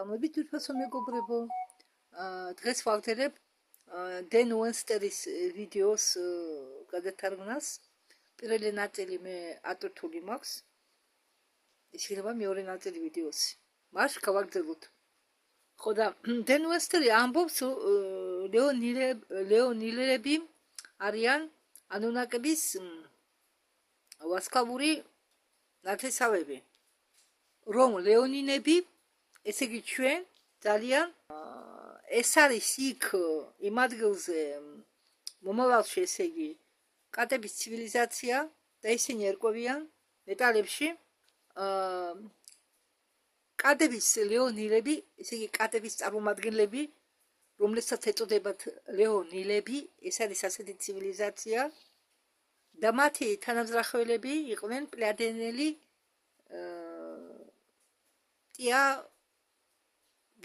მოგესალმებით თვითფასო მეგობრებო. დღეს ვავწერებ დენ უენსტერის ვიდეოს გადათარგმნას. პირველი ნაწილი მე ატვირთული მაქვს. შეიძლება მეორე ნაწილი ვიდეოსი. მას გავაგრძელოთ. ხო და დენ უენსტერი ამბობს ლეონილები არიან ანუნაკების ვარსკვლავური ნათესავები. რომ ლეონინები, ესე იგი ჩვენ ძალიან ეს არის იქ იმ ადგილზე მომავალში, ესე იგი კატების ცივილიზაცია და ისინი ერკვევიან მეტალებში კატების ლეონილები, ესე იგი კატების წარმომადგენლები, რომლებსაც ეწოდებათ ლეონილები, ეს არის ასეთი ცივილიზაცია და მათი თანამზრახველები იყვნენ პლეადენელი ტია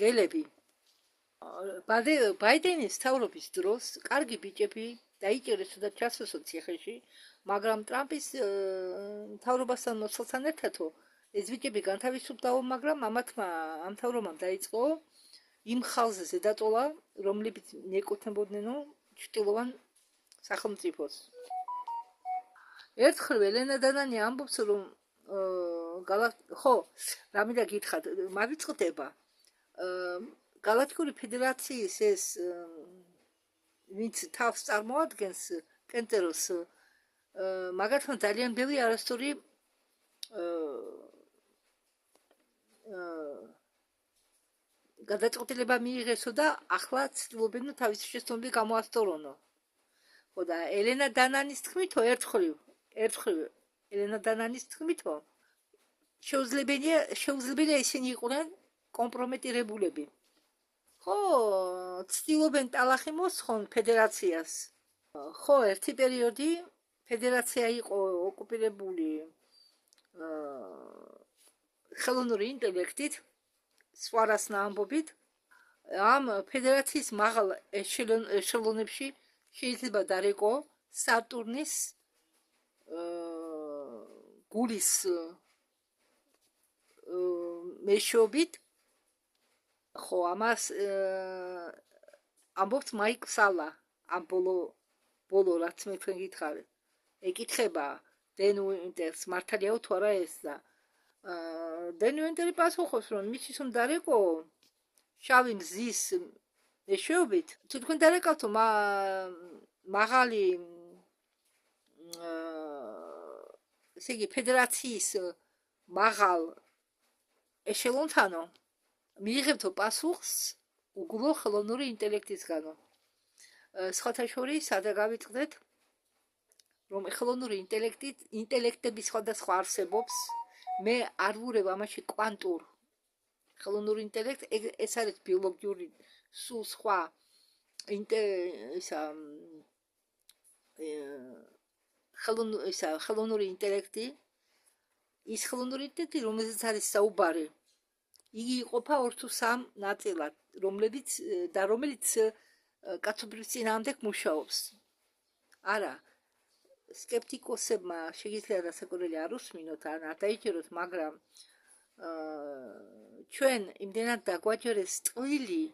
გელები. ბაიდენის მთავრობის დროს კარგი ბიჭები დაიჭერეს და ჩასვეს ციხეში, მაგრამ ტრამპის მთავრობასთან მოსვლასთან ერთადო ეს ბიჭები განთავისუფლდაო, მაგრამ ამ მთავრობამ დაიწყო იმ ხალხზე ზედაწოლა, რომლებიც მიეკუთვნებოდნენ ჩრდილოვან სახელმწიფოს. ერთხელ ელენა დანანი ამბობს, რომ ხო, რა მინდა გითხრათ, მავიწყდება გალაქტიკური ფედერაციის ეს ვინც თავს წარმოადგენს კენტეროს, მაგათმა ძალიან ბევრი არასწორი გადაწყვეტილება მიიღესო და ახლა ცდილობენ თავისი შეცდომები გამოასწორონო. ხო და ელენა დანანის თქმითო ერთხელ ელენა დანანის თქმითო შეუძლებელია ისინი იყვნენ კომპრომეტირებულები. ხო, ცდილობენ ტალახი მოსხონ ფედერაციას. ხო, ერთი პერიოდი ფედერაცია იყო ოკუპირებული ხელოვნური ინტელექტით, სვარასნა ამბობით. ამ ფედერაციის მაღალ ეშელონებში შეიძლება დარეკო სატურნის გულის მეშვეობით. ხო, ამას ამბობს მაიკ სალა, ამ ბოლო რაც მე თქვენ გითხარით. ეკითხება დენ უინტერს, მართალიაო თუ არა ეს და დენ უინტერი პასუხობს, რომ მისთვის რომ დარეკო შავი მზის მეშვეობით, თუ თქვენ დარეკავთო მაღალი ესე იგი ფედერაციის მაღალ ეშელონთანო მიიღებთო პასუხს უგულო ხელოვნური ინტელექტისგანო. სხვათა შორის სადა გავიწყდეთ, რომ ხელოვნური ინტელექტების სხვადასხვა არსებობს. მე არ ვურევ ამაში კვანტურ ხელოვნური ინტელექტ, ეს არის ბიოლოგიური სულ სხვა ხელოვნური ინტელექტი, ის ხელოვნური ინტელექტი, რომელზეც არის საუბარი, იგი იყოფა 2 თუ 3 ნაწილად, რომელიც კაცობრიობის წინააღმდეგ მუშაობს. არა, სკეპტიკოსებმა შეგიძლიათ რასაკვირველი არ უსმინოთ, ან არ დაიჭეროთ, მაგრამ ჩვენ იმდენად დაგვაჯერეს ტყვილი,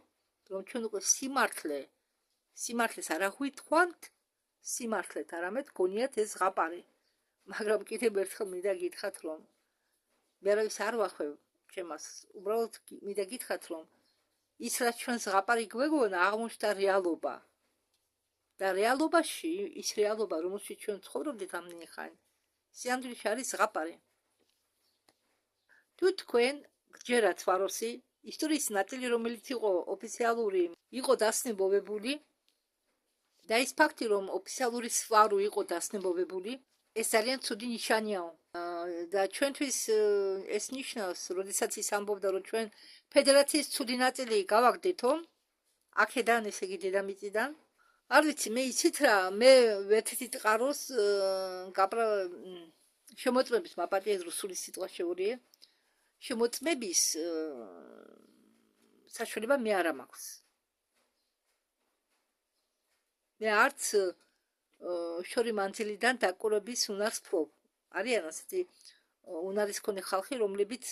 რომ ჩვენ უკვე სიმართლეს არ აღვითქვამთ, სიმართლეთ, არამედ გონიათ ეს ზღაპარი. მაგრამ კიდევ ერთხელ მინდა გითხრათ, რომ მე არავის არ ვახვევ ჩემას, უბრალოდ მინდა გითხრათ, რომ ის რაც ჩვენ ზღაპარი გვეგონა, აღმოჩნდა რეალობა. და რეალობაში, ის რეალობა, რომელშიც ჩვენ ცხოვრობდით ამდენი ხანი, სიამდვილეში არის ზღაპარი. თუ თქვენ გჯერათ სვაროსი, ისტორიის ნაწილი, რომელიც იყო ოფიციალური, იყო დასნებობებული და ის ფაქტი, რომ ოფიციალური სვარო იყო დასნებობებული, ეს ძალიან ცუდი ნიშანიაო. და ჩვენთვის ეს ნიშნავს, როდესაც ის ამბობდა, რომ ჩვენ ფედერაციის ცუდი ნაწილი გავაგდეთო, აქედან, ესე იგი დედამიწიდან. არ ვიცი, მე იცით რა, მე ერთ-ერთი ტყაროს შემოწმების მაპატიეს რუსული სიტყვა შეურიე. შემოწმების საშუალება მე არ მაქვს. მე არც შორი მანძილიდან დაკვირვების უნარს ვფლობ. არიან ასეთი უნარის მქონე ხალხი, რომლებიც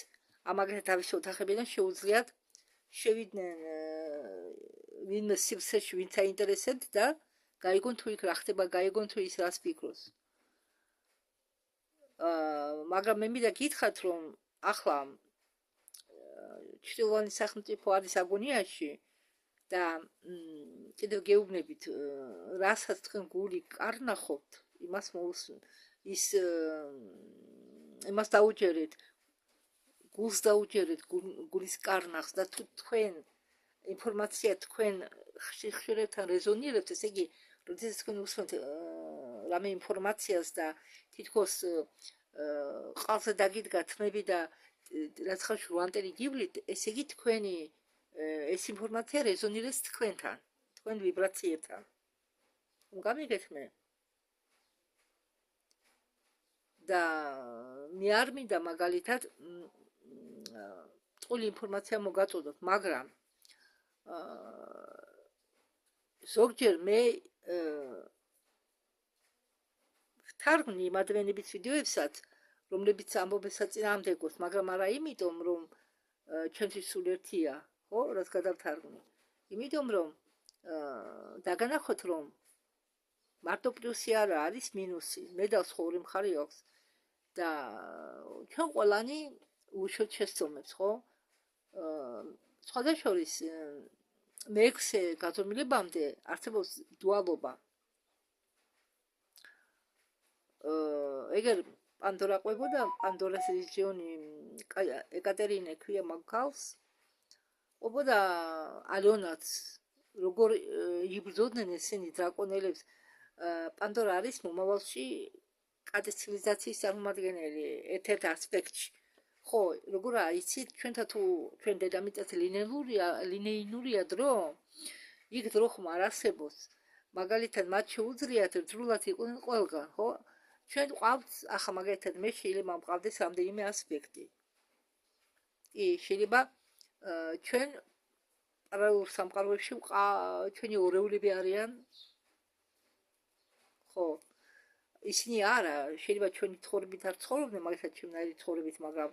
ამაგრეთ თავის ოთახებიდან შეუძლიათ შევიდნენ ვინმე სივრცეში ვინც აინტერესებთ და გაიგონ თუ იქ რა ხდება, გაიგონ თუ ის რას ფიქრობს. მაგრამ მე მინდა გითხრათ, რომ ახლა ჩრდილოვანი სახელმწიფო არის აგონიაში და კიდევ გეუბნებით, რასაც თქვენ გული კარნახობთ, იმას დაუჯერეთ, გულს დაუჯერეთ, გულის კარნახს და თუ თქვენ ინფორმაცია თქვენ ხშირებთან რეზონირებთ, ესე იგი, როდესაც თქვენ უსმენთ რამე ინფორმაციას და თითქოს ყალზე დაგიდგა თმები და რაც ხალხი რუანტერი გივლით, ესე იგი თქვენი ეს ინფორმაცია რეზონირებს თქვენთან, თქვენ ვიბრაციებთან. გამიგეთ მე? და მე არ მინდა მაგალითად ტყუილი ინფორმაცია მოგაწოდოთ, მაგრამ ზოგჯერ მე ვთარგმნი იმ ადამიანების ვიდეოებსაც, რომლებიც ამბობენ საწინააღმდეგოს, მაგრამ არა იმიტომ, რომ ჩემთვის სულ ერთია, ხო, რაც გადავთარგმნი. იმიტომ, რომ დაგანახოთ, რომ მარტო პლუსი არა არის მინუსი, მედალს ხო ორი მხარე აქვს და ჩვენ ყველანი უშოთ შესწომებს, ხო? სხვადასხვის მე-6 გაზომილებამდე არსებობს დუალობა. ეგერ პანდორა ყვებოდა, პანდორას რეგიონი ეკატერინე ქვია მაგალს, ყვებოდა ალიონაც, როგორ იბრძოდნენ ესენი დრაკონელებს, პანდორა არის მომავალში კატის ცივილიზაციის წარმომადგენელი ერთ-ერთ ასპექტში. ხო, როგორ იცით, ჩვენთან თუ ჩვენ დედამიწაც ლინეინურია დრო, იქ დრო ხომ არ არსებობს. მაგალითად, მათ შეუძლიათ ერთდროულად იყვნენ ყველგან, ხო? ჩვენ ყავთ, ახლა მაგალითად მე შეიძლება მყავდეს რამდენიმე ასპექტი. შეიძლება ჩვენ პარალელურ სამყაროებში ჩვენი ორეულები არიან. ხო, ისინი არა, შეიძლება ჩვენი ცხოვრებით არ ცხოვრობდნენ, მაგალითად ჩემნაირი ცხოვრებით, მაგრამ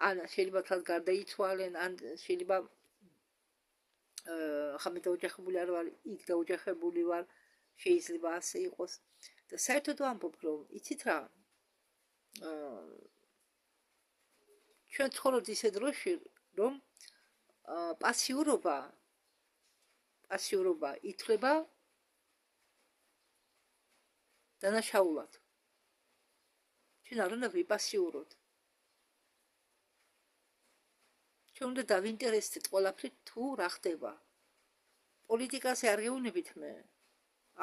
ან შეიძლება თან გარდაიცვალენ, ან შეიძლება ხა მე დაოჯახებული არ ვარ, იქ დაოჯახებული ვარ, შეიძლება ასე იყოს. და საერთოდ ვამბობ, რომ იცით რა, ჩვენ ცხოვრობთ ისე დროში, რომ პასიურობა ითვლება დანაშაულად. ჩვენ არ უნდა ვიპასიუროთ. ჩვენ უნდა დავინტერესდეთ ყველაფრით თუ რა ხდება. პოლიტიკაზე არ გეუბნებით მე.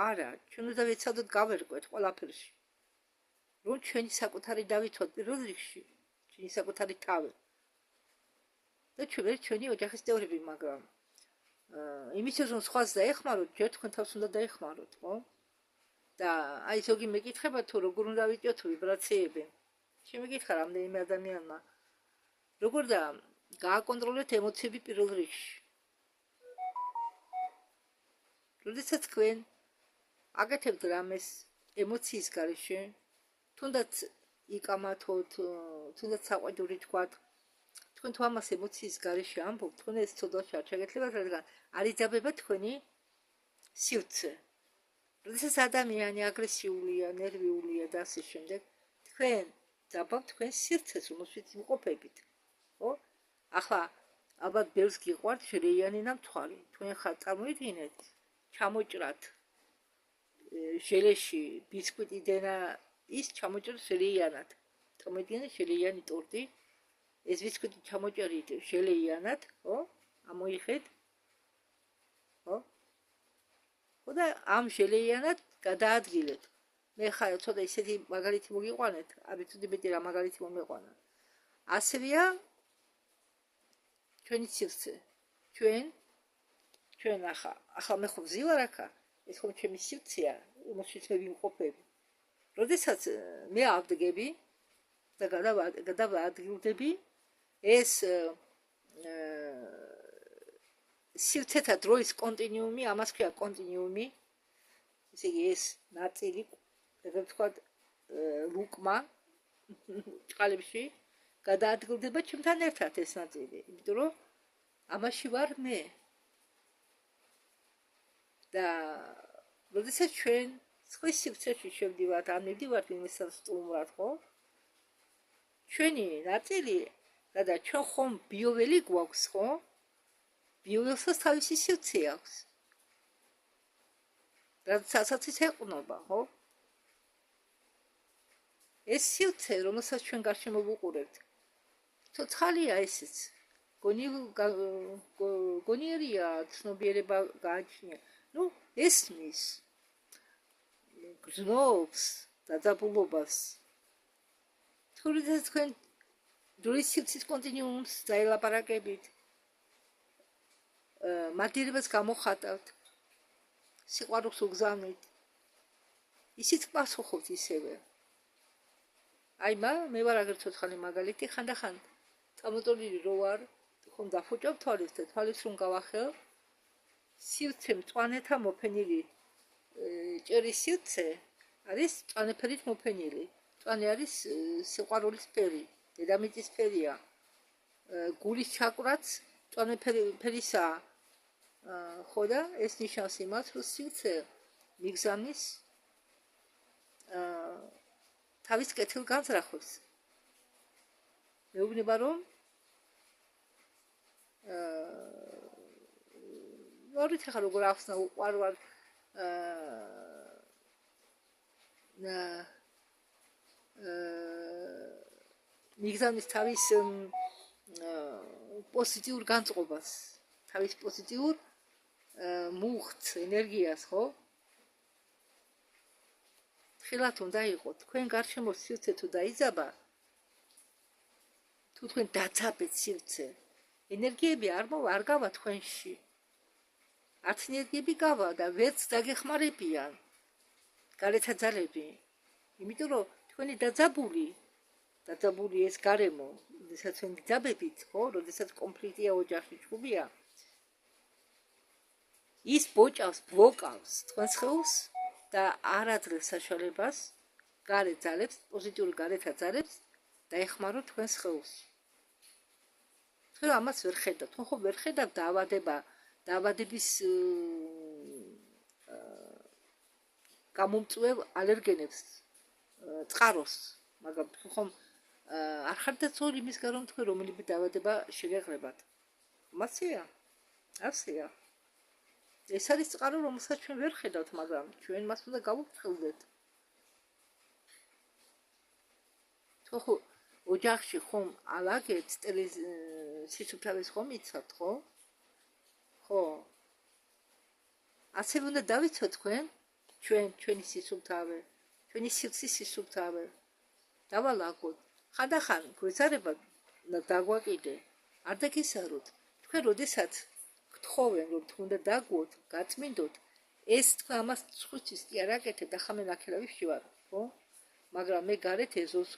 არა, ჩვენ უნდა ვეცადოთ გავერკვეთ ყველაფერში. რომ ჩვენი საკუთარი დავითვალოთ პირველ რიგში, ჩვენი საკუთარი თავი. და ჩვენი ოჯახის წევრები, მაგრამ იმისთვის რომ სხვას დაეხმაროთ, ჯერ თქვენ თავს უნდა დაეხმაროთ, ხო? და აი ზოგი მეკითხება თუ როგორ უნდა ვიწიოთ ვიბრაციები. შემეკითხა რამდენიმე ადამიანმა. როგორ და გააკონტროლეთ ემოციები პირველ რიგში. როდესაც თქვენ აკეთებთ რამეს ემოციის გარეშე, თუნდაც იკამათოთ, თუნდაც საყვედური თქვათ, თქვენ თუ ამას ემოციის გარეშე ამბობთ, თქვენ ეს ცოდვაში არ ჩაგეთლებათ, რადგან არ იძაბება თქვენი სივრცე. როდესაც ადამიანი აგრესიულია, ნერვიულია და ასე შემდეგ, თქვენ ძაბავთ თქვენ სივრცეს, რომელშიც იმყოფებით. ხო? ახლა ალბათ ბევრს გიყვართ ჟელეიანი ნამთვარი. თქვენ ხარ წარმოიდგინეთ, ჩამოჭრათ ჟელეში ბისკვიტი და ის ჩამოჭრათ ჟელეიანად. წარმოიდგინეთ ჟელეიანი ტორტი, ეს ბისკვიტი ჩამოჭრით ჟელეიანად, ხო? ამოიხეთ. ხო? და ამ ჟელეიანად გადაადგილეთ. მე ხარ ცოტა ისეთი მაგალითი მოგიყვანეთ, აბიცუდი მეტი რა მაგალითი მომეყვანა. ასევეა ჩვენი სივრცე. ჩვენ ახლა მე ხო ვზივარ აქა, ეს ხომ ჩემი სივრცეა, რომელშიც მე ვიმყოფები. როდესაც მე ავდგები და გადავადგილდები, ეს სივრცეთა დროის კონტინიუმი, ამას ქვია კონტინიუმი, ესე იგი ეს ნაწილი, ესე ვთქვათ, რუკმა წყალებში გადაადგილდება ჩემთან ერთად ეს ნაწილი, იმიტომ რომ ამაში ვარ მე და როდესაც ჩვენ სხვის სივრცეში შევდივართ, ან მივდივართ იმისას სტუმრად, ხო? ჩვენი ნაწილი და ჩვენ ხომ ბიოველი გვაქვს, ხო? ბიოველსაც თავისი სივრცე აქვს. როდესაც ის ეყნობა, ხო? ეს სივრცე, რომელსაც ჩვენ გარშემო ვუყურებთ, ცოცხალია ესეც. გონიერია, ცნობიერება გააჩნია. ნუ ესმის გზნობს დაძაბულობას. თურმე თქვენ დროის სივრცის კონტინუუმს დაელაპარაკებით. მადირებას გამოხატავთ. სიყვარულს უგზავნით. ისიც პასუხობთ ისევე. აი მე ვარ აგერ ცოცხალი მაგალითი, ხანდახან წამოწოლილი რო ვარ, ხომ დაფუჭავ თვალებს და თვალებს რომ გავახელ, სივრცე მწვანეთა მოფენილი ჭერის სივრცე არის მწვანეფერით მოფენილი. მწვანე არის სიყვარულის ფერი, დედამიწის ფერია. გულის ჩაკვრაც მწვანეფერისაა. ხო და ეს ნიშნავს იმას, რომ სივრცე მიგზავნის თავის კეთილ განზრახვებს. მეუბნება რომ ვარით ახლა როგორ ახსნა უყვარვარ მიგზავნის თავის პოზიტიურ განწყობას, თავის პოზიტიურ მუხტ ენერგიას, ხო? ხილათ უნდა იყოს თქვენ გარშემო სივრცე თუ დაიძაბა, თუ თქვენ დაძაბეთ სივრცე, ენერგიები არ გავა თქვენში. არც ენერგიები გავა და ვერც დაგეხმარებიან გარეთა ძალები. იმიტომ რომ თქვენი დაძაბული ეს გარემო, როდესაც თქვენ დაძაბებით, ხო, როდესაც კონფლიქტია ოჯახში, ჩხუბია, ის ბლოკავს თქვენს ხელს და არ აძლევს საშუალებას გარე ძალებს, პოზიტიური გარეთა ძალებს დაეხმაროთ თქვენს ხელს. თქვენ ამას ვერ ხედავთ, ხო ვერ ხედავთ დაავადების გამომწვევ ალერგენებს, წყაროს, მაგრამ ხომ არ ხართ დაცული იმის გარშემო თქვენ რომელიმე დაავადება შეგეღრებათ. მასეა. ასეა. ეს არის წყარო, რომელსაც ჩვენ ვერ ხედავთ, მაგრამ ჩვენ მას უნდა გავუფრთხილდეთ. ხო, ოჯახში ხომ ალაგეთ სისუფთავეს ხომ იცავთ, ხო? ხო. ასე უნდა დავიცოთ თქვენ, ჩვენი სისუფთავე, ჩვენი სივრცის სისუფთავე. დავალაგოთ. ხანდახან გვეცარება დაგვაკიდე, არ დაგესაროთ. თქვენ როდესაც გთხოვენ, რომ თქვენ უნდა დაგვოთ, გაწმინდოთ, ეს თქვენ ამას სხვისთვის კი არ აკეთებთ, ახლა მე ნახელავში ვარ, ხო? მაგრამ მე გარეთ ეზოს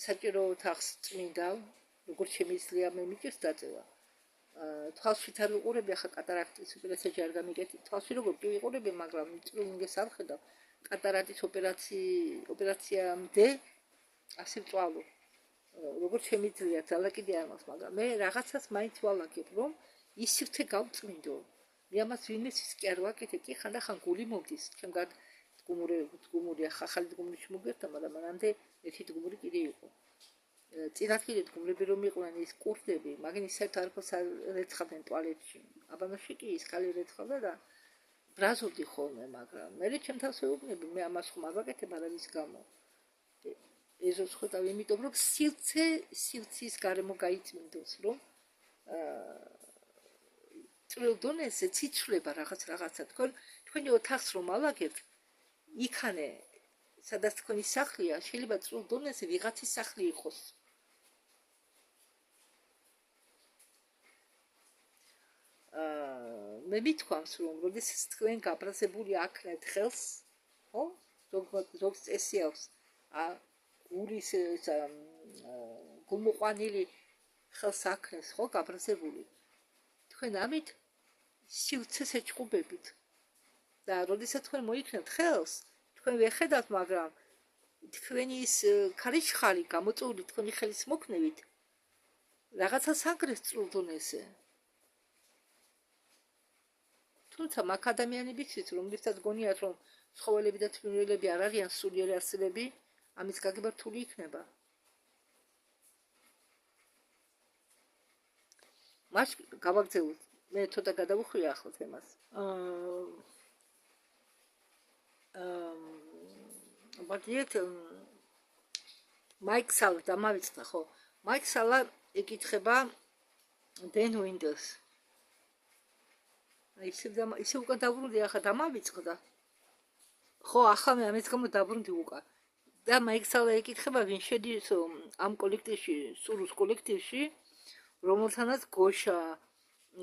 საჭირო თახს წმინდავ, როგორც შემიძლია მე მიჭირს დაწევა. თვალშით არ ვიყურები, ახლა კატარაქტის ოპერაციაში არ გამიგეთი, თვალში როგორ კი ვიყურები, მაგრამ მიწრუნგეს არ ხედავ. კატარაქტის ოპერაციამდე ასე ვწვალო. როგორც შემიძლია ძალა კიდე არ მაქვს, მაგრამ მე რაღაცას მაინც ვალაგებ, რომ ის სივრცე გავწმინდო. მე ამას ვინმესის კი არ ვაკეთებ, კი ხანდახან გული მომდის, ჩემგან დგუმური ახალი დგუმური მოგერთა, მაგრამ მანამდე ერთი დგუმური კიდე იყო. წინათ კიდე დგუმრები რომ იყვნენ ის კურდები, მაგის საერთოდ არაფერს არ ერეცხავდნენ ტუალეტში. აბანოში კი ის ხალი ერეცხავდა და ბრაზობდი ხოლმე, მაგრამ მე ჩემ თავს ვეუბნები, მე ამას ხომ არ ვაკეთებ არავის გამო. ეზოს ხვდავ, იმიტომ რომ სივრცის გარემო გაიწმინდოს, რომ წვრილ დონეზე ციცვლება რაღაცა. თქვენი ოთახს რომ ალაგებთ, იქანე, სადაც თქვენი სახლია, შეიძლება წვრილ დონეზე ვიღაცის სახლი იყოს. მე მithქვამს, რომ როდესაც თქვენ გაბრაზებული აქნეთ ხელს, ხო? ზოგ წესი აქვს, გულის გულმოყვანილი ხელს აქნეს, ხო, გაბრაზებული. თქვენ ამით სივრცეს ეჭყუბებით. და როდესაც თქვენ მოიქნებთ ხელს, თქვენ ვერ ხედავთ, მაგრამ თქვენი ის ქარიშხალი გამოწვეული თქვენი ხელის მოქმედებით რაღაცა სანგრეს წრულდონ ესე. თუმცა მაგ ადამიანებიც, რომლითაც გონიათ, რომ ცხოველები და თვინველები არ არიან სულიერი არსებები, ამის გაგება რთული იქნება. მას გავაგზავნოთ. მე ცოტა გადავუხვია ახლა თემას. ბაგიეთ მაიკ სალა დამავიწყდა, ხო? მაიკ სალა ეკითხება დენ უინდოს. ისე უკან დაბრუნდი, ახლა დამავიწყდა. ხო, ახლა მე ამის გამო დაბრუნდი უკან. და მაიკ სალა ეკითხება, ვინ შედის ამ კოლექტივში, სურუს კოლექტივში, რომელთანაც გოშა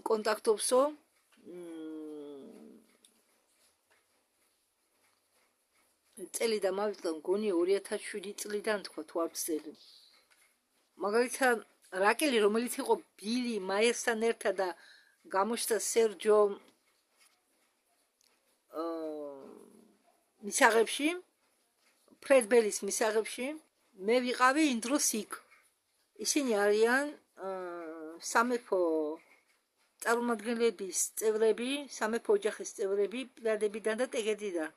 კონტაქტობსო წელი დამავიწყდა, მგონი 2007 წლიდან თქვა თუ არ ვცდები. მაგალითად რაკელი, რომელიც იყო ბილი მაიერსთან ერთად და გამოჩნდა სერჯო მისაღებში, ფრედ ბელის მისაღებში, მე ვიყავი იმ დროს იქ. ისინი არიან სამეფო წარმომადგენლების წევრები, სამეფო ოჯახის წევრები, პილადებიდან და ტეგედიდან.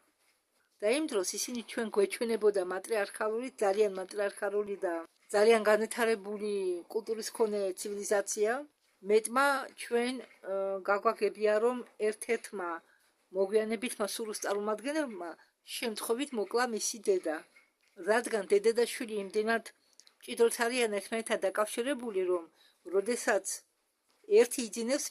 და იმ დროს ისინი ჩვენ გვეჩვენებოდა მატრიარქალური, ძალიან მატრიარქალური და ძალიან განვითარებული კულტურის მქონე ცივილიზაცია. მეტმა ჩვენ გაგვაგებია, რომ ერთ-ერთმა მოგვიანებითმა სურუს წარმომადგენლებმა შემთხვევით მოკლა მისი დედა. რადგან დედა და შვილი იმდენად მჭიდროდ არიან ერთმანეთთან დაკავშირებული, რომ როდესაც ერთი იძინებს,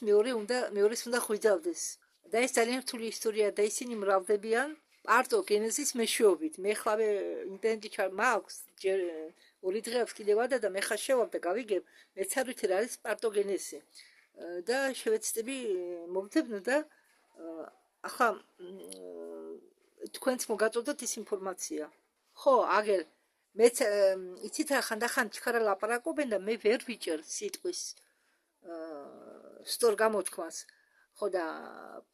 მეორეს უნდა ხვიძავდეს. და ეს ძალიან რთული ისტორია და ისინი მრავლდებიან პარტოგენეზის მეშვეობით. მე ხლავე ინტერნეტი მაქვს, ჯერ 2 დღე აქვს კიდევ და მე ხარ შევავ და გავიგებ, მეც არ ვიცი რა არის პარტოგენეზი. და შევეცდები მოვძებნო და ახლა თქვენც მოგაწოდოთ ის ინფორმაცია. ხო, აგერ მეც იცით რა ხანდახან ჩქარა ლაპარაკობენ და მე ვერ ვიჭერ სიტყვის სწორ გამოთქმას. ხო და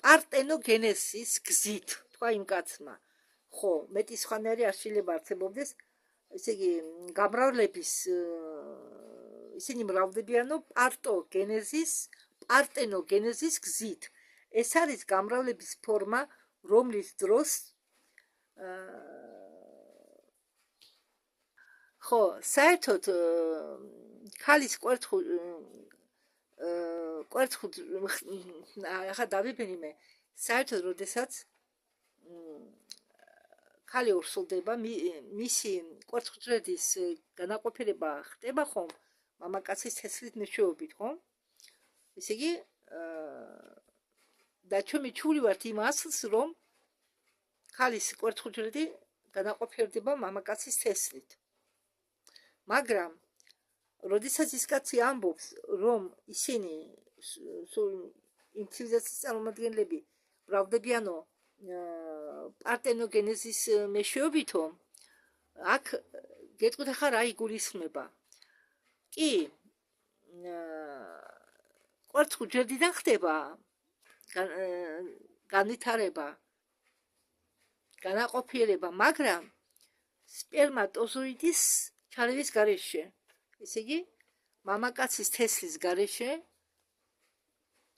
პარტენოგენეზის გზით თქვა იმ კაცმა. ხო, მეტი სხვანაირი არ შეიძლება არსებობდეს, ესე იგი გამრავლების ისინი მრავლდებიანო პარტენოგენეზის გზით. ეს არის გამრავლების ფორმა, რომლის დროს ხო, საერთოდ ქალის კვერცხუთ ახლა დავიბენი მე, საერთოდ როდესაც ქალი ორსულდება, მისი კვერცხუჯრედის განაყოფილება ხდება ხომ მამაკაცის თესლით მეშვეობით, ხო? ესე იგი და ჩვენი ჩული ვართ იმ ასლს, რომ ქალის კვერცხუჯრედი განაყოფილდება მამაკაცის თესლით. მაგრამ როდესაც ის კაცი ამბობს, რომ ისინი იმ ცივილიზაციის წარმომადგენლები მრავლდებიანო პარტენოგენეზის მეშვეობითო, აქ გეტყვით ახლა რა იგულისხმება. კი, კვერცხუჯრედიდან ხდება განვითარება, განაყოფიერება, მაგრამ სპერმატოზოიდის ჩარევის გარეშე. ესე იგი, მამაკაცის თესლის გარეშე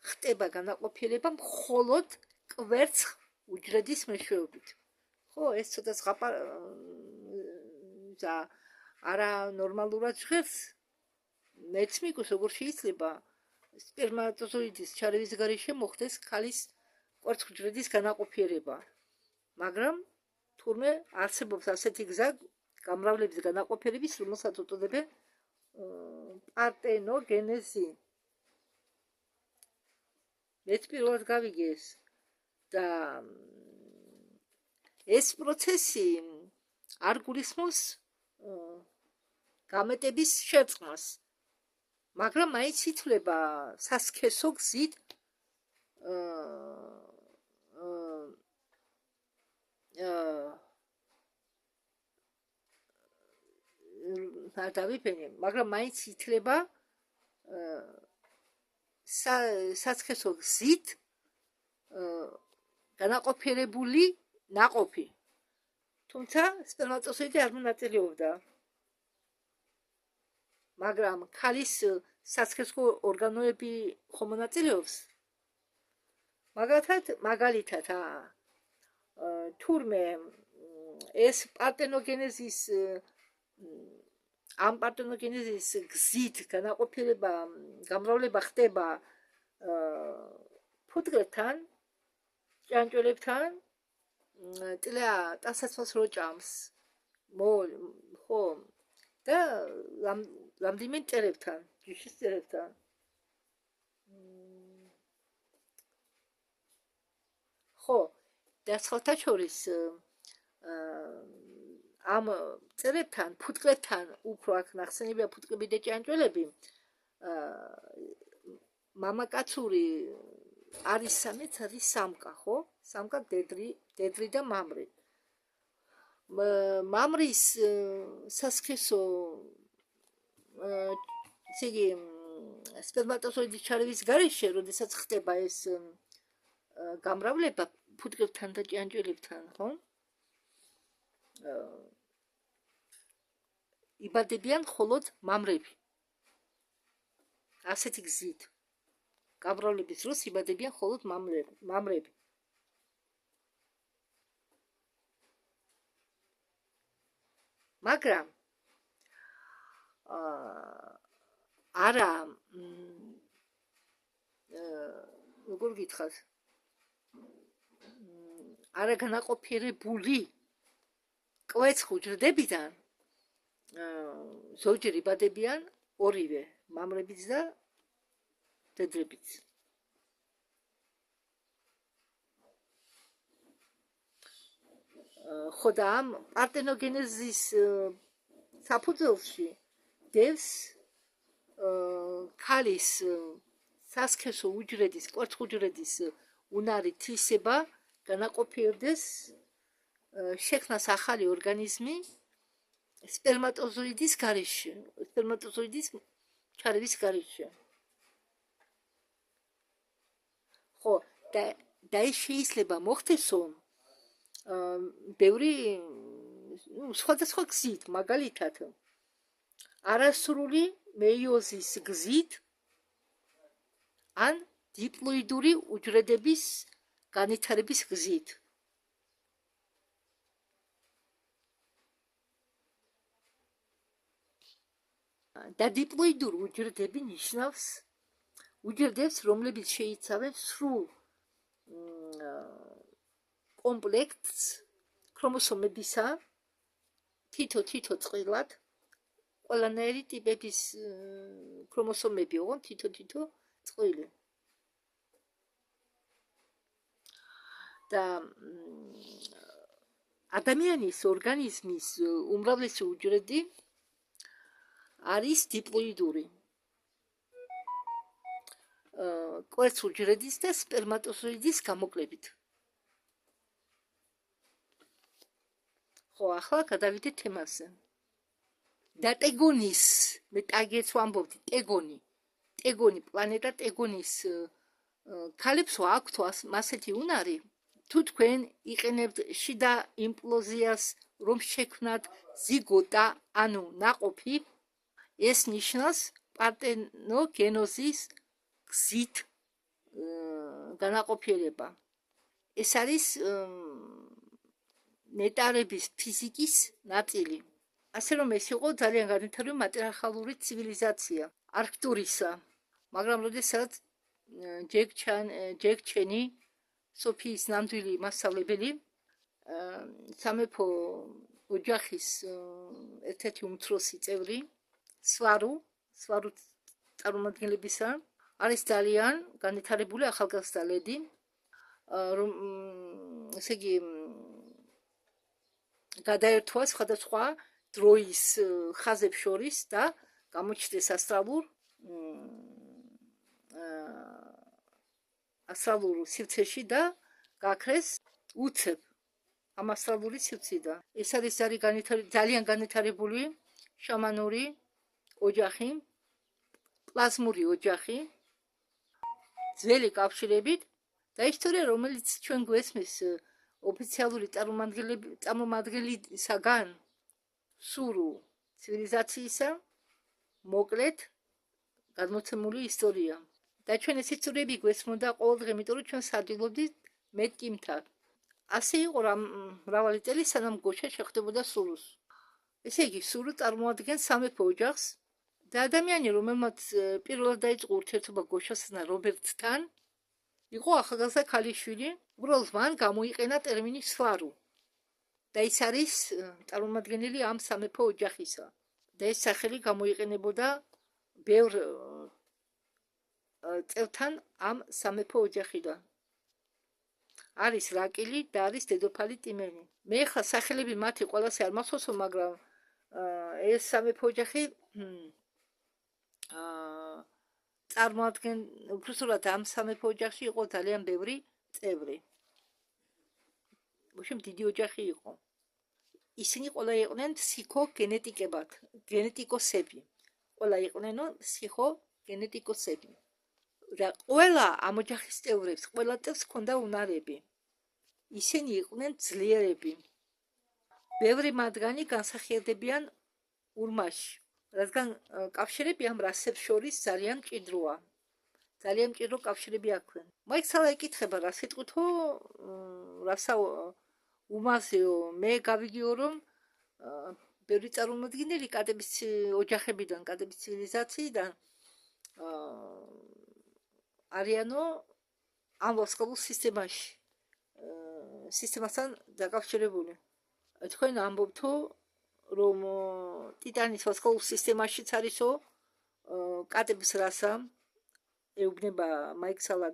ხდება განაყოფიერება მხოლოდ კვერცხუჯრედის მეშვეობით. ხო, ეს ცოტა არა ნორმალურად ჟღერს. მეც მიგოს როგორ შეიძლება სპერმატოზოიდის ჩარევის გარეშე მოხდეს ქალის კვერცხუჯრედის განაყოფიერება. მაგრამ თურმე არსებობს ასეთი გზა გამრავლების განაყოფიერების, რომელსაც უწოდებენ პარტენოგენეზი. მეც პირველად გავიგე ეს და ეს პროცესი არ გულისხმობს გამეტების შერწყმას, მაგრამ მაინც ითვლება სასქესო გზით დავიფენე, მაგრამ მაინც ითვლება სასქესო გზით განაყოფიერებული ნაყოფი. თუმცა სპერმატოზოიდი არ მონაწილეობდა. მაგრამ ქალის სასქესო ორგანოები ხომ მონაწილეობს? მაგალითად თურმე ეს პარტენოგენეზის ამ პარტენოგენეზის გზით განაყოფილება გამრავლება ხდება ფუტკრებთან, ჭიანჭველებთან, ტანსაცმელს რო ჭამს, ხო, და რამდენიმე მწერებთან, ჯიშის მწერებთან. ხო, და სხვათა შორის ამ მწერებთან, ფუტკრებთან უფრო აქ ნახსენებია ფუტკრები და ჭიანჭველები, მამაკაცური არის სამეც არის სამკა, ხო? სამკა დედრი და მამრი. მამრის სასქესო ესე იგი სპერმატოზოიდის ჩარევის გარეშე, როდესაც ხდება ეს გამრავლება ფუტკრებთან და ჭიანჭველებთან, ხო? იბადებიან მხოლოდ მამრები. ასეთი გზით. გამრავლების დროს იბადებიან მხოლოდ მამრები. მაგრამ არა როგორ გითხრათ? არა განაყოფიერებული კვეც ხუჭრდებიდან ზოგჯერ იბადებიან ორივე, მამრებიც და დედრებიც. ხო და ამ პარტენოგენეზის საფუძველში დევს ქალის სასქესო უჯრედის, კვერცხუჯრედის უნარი თვისება განაყოფიერდეს შექმნას ახალი ორგანიზმი სპერმატოზოიდის გარეშე, სპერმატოზოიდის ჩარევის გარეშე. ხო, და ეს შეიძლება მოხდესო ბევრი სხვადასხვა გზით, მაგალითად არასრული მეიოზის გზით ან დიპლოიდური უჯრედების განვითარების გზით. და დიპლოიდური უჯრედები ნიშნავს უჯრედებს, რომლებიც შეიცავენ სრულ კომპლექტს ქრომოსომებისა, თითო წყილად, ყველანაირი ტიპების ქრომოსომები, ოღონდ თითო წყვილი. და ადამიანის ორგანიზმის უმრავლესი უჯრედი არის დიპლოიდური. კვერცხუჯრედის და სპერმატოზოიდის გამოკლებით. ხო, ახლა გადავიდეთ თემაზე. და ტეგონის, მე ტაგets ვამბობდი, ტეგონი, პლანეტა ტეგონის ქალებს აქვთ ასეთი უნარი, თუ თქვენ იყენებთ შიდა იმპლოზიას, რომ შექმნათ ზიგოტა, ანუ ნაყოფი, ეს ნიშნავს პარტენოგენეზის გზით განაყოფიერება. ეს არის ნეტარების ფიზიკის ნაწილი. ასე რომ ეს იყო ძალიან განვითარებული მატრიარხალური ცივილიზაცია არქტურისა. მაგრამ როდესაც ჯეკ ჩენი, სოფიის ნამდვილი მასწავლებელი, სამეფო ოჯახის ერთ-ერთი უმცროსი წევრი, სვარუ წარმომადგენლებისა, არის ძალიან განვითარებული ახალგაზრდა ლედი, რომ ესე იგი გადაერთვა სხვადასხვა დროის ხაზებს შორის და გამოჩნდეს ასტრალურ სივრცეში და გაქრეს უცებ ამ ასტრალური სივრციდან. ეს არის ძალიან განვითარებული შამანური ოჯახი, პლაზმური ოჯახი, ძველი კავშირებით და ისტორია, რომელიც ჩვენ გვესმის ოფიციალური წარმომადგენლისაგან სურუ ცივილიზაციისა, მოკლედ გადმოცემული ისტორია. და ჩვენ ესეც წურები გვესმოდა ყოველდღე, იმიტომ რომ ჩვენ სარდილობდით მეტკიმთან. ასე იყო მრავალი წელი, სანამ გოშა შეხვდებოდა სულუს. ესე იგი, სულუ წარმოადგენს სამეფო ოჯახს და ადამიანი, რომელმაც პირველად დაიწყო ურთიერთობა გოშასთან და რობერტთან, იყო ახალგაზრდა ქალიშვილი, უბრალოდ მან გამოიყენა ტერმინი სვარუ. და ის არის წარმომადგენელი ამ სამეფო ოჯახისა. და ეს სახელი გამოიყენებოდა ბევრ წევთან ამ სამეფო ოჯახიდან. არის რაკილი და არის დედოფალი ტიმენი. მე ხა სახელები მათი ყველასე არ მახსოვსო, მაგრამ ეს სამეფო ოჯახი წარმოადგენ უბრალოდ ამ სამეფო ოჯახში იყო ძალიან ბევრი წევრი. უშემ დიდი ოჯახი იყო. ისინი ყველა იყვნენ ფსიქოგენეტიკოსები. ყველა იყვნენო ფსიქოგენეტიკოსები. და ყველა ამ ოჯახის წევრებს, ყველა წევრს ჰქონდა უნარები. ისინი იყვნენ ძლიერები. ბევრი მათგანი განსახიერდებიან ურმაში, რადგან კავშირები ამ რასებს შორის ძალიან მჭიდროა. ძალიან მჭიდრო კავშირები აქვენ. მაიქსალა ეკითხება, რა სიტყვითო, რასა უმასეო, მე გავიგიო, რომ ბევრი წარმომადგენელი კატების ოჯახებიდან, კატების ცივილიზაციიდან არიანო ამ ვარსკვლავურ სისტემასთან დაკავშირებული. თქვენ ამბობთო, რომ ტიტანის ვარსკვლავურ სისტემაშიც არისო კატების რასა, ეუბნება მაიქსალა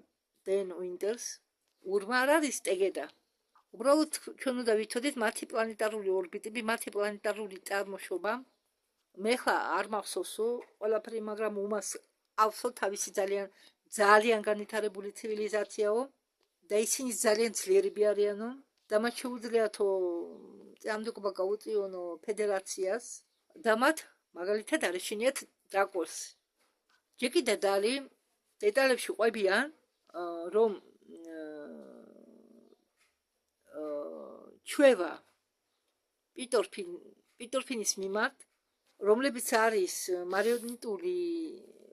დენ უინტერს, ურმა არ არის ტეგედა. უბრალოდ ჩვენ უნდა ვიცოდეთ მათი პლანეტარული ორბიტები, მათი პლანეტარული წარმოშობა. მე ხლა არ მახსოვსო ყველაფერი, მაგრამ უმას ავსო თავისი ძალიან განვითარებული ცივილიზაციაო და ისინი ძალიან ძლიერები არიანო და მათ შეუძლიათო წამდგომა გაუწიონო ფედერაციას და მათ მაგალითად არ ეშინიათ დრაკონს. ჯეკი და დალი დეტალებში ყვებიან, რომ ჩვევა პიტორფინის მიმართ, რომლებიც არის მარიონეტული,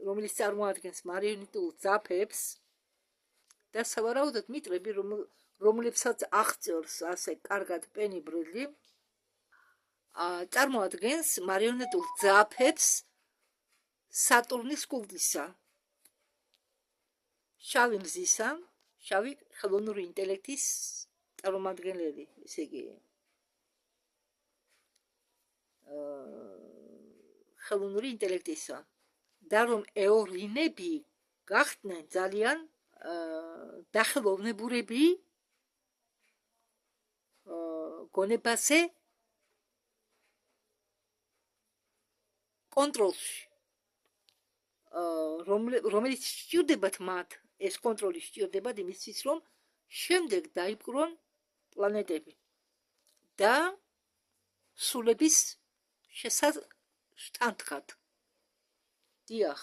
რომელიც წარმოადგენს მარიონეტულ ძაფებს და სავარაუდოდ მიტრები, რომლებსაც აღწევს ასე კარგად პენი ბრედლი, წარმოადგენს მარიონეტულ ძაფებს სატურნის კულტისა, შავი მზისა, შავი ხელოვნური ინტელექტის წარმომადგენელი, ესე იგი ხელოვნური ინტელექტისა და რომ ეორლინები გახდნენ ძალიან დახელოვნებურები გონებაზე კონტროლში, რომელიც სჭირდებათ მათ, ეს კონტროლი სჭირდებათ იმისთვის, რომ შემდეგ დაიპყრონ პლანეტები და სულების შესატანხად. დიახ,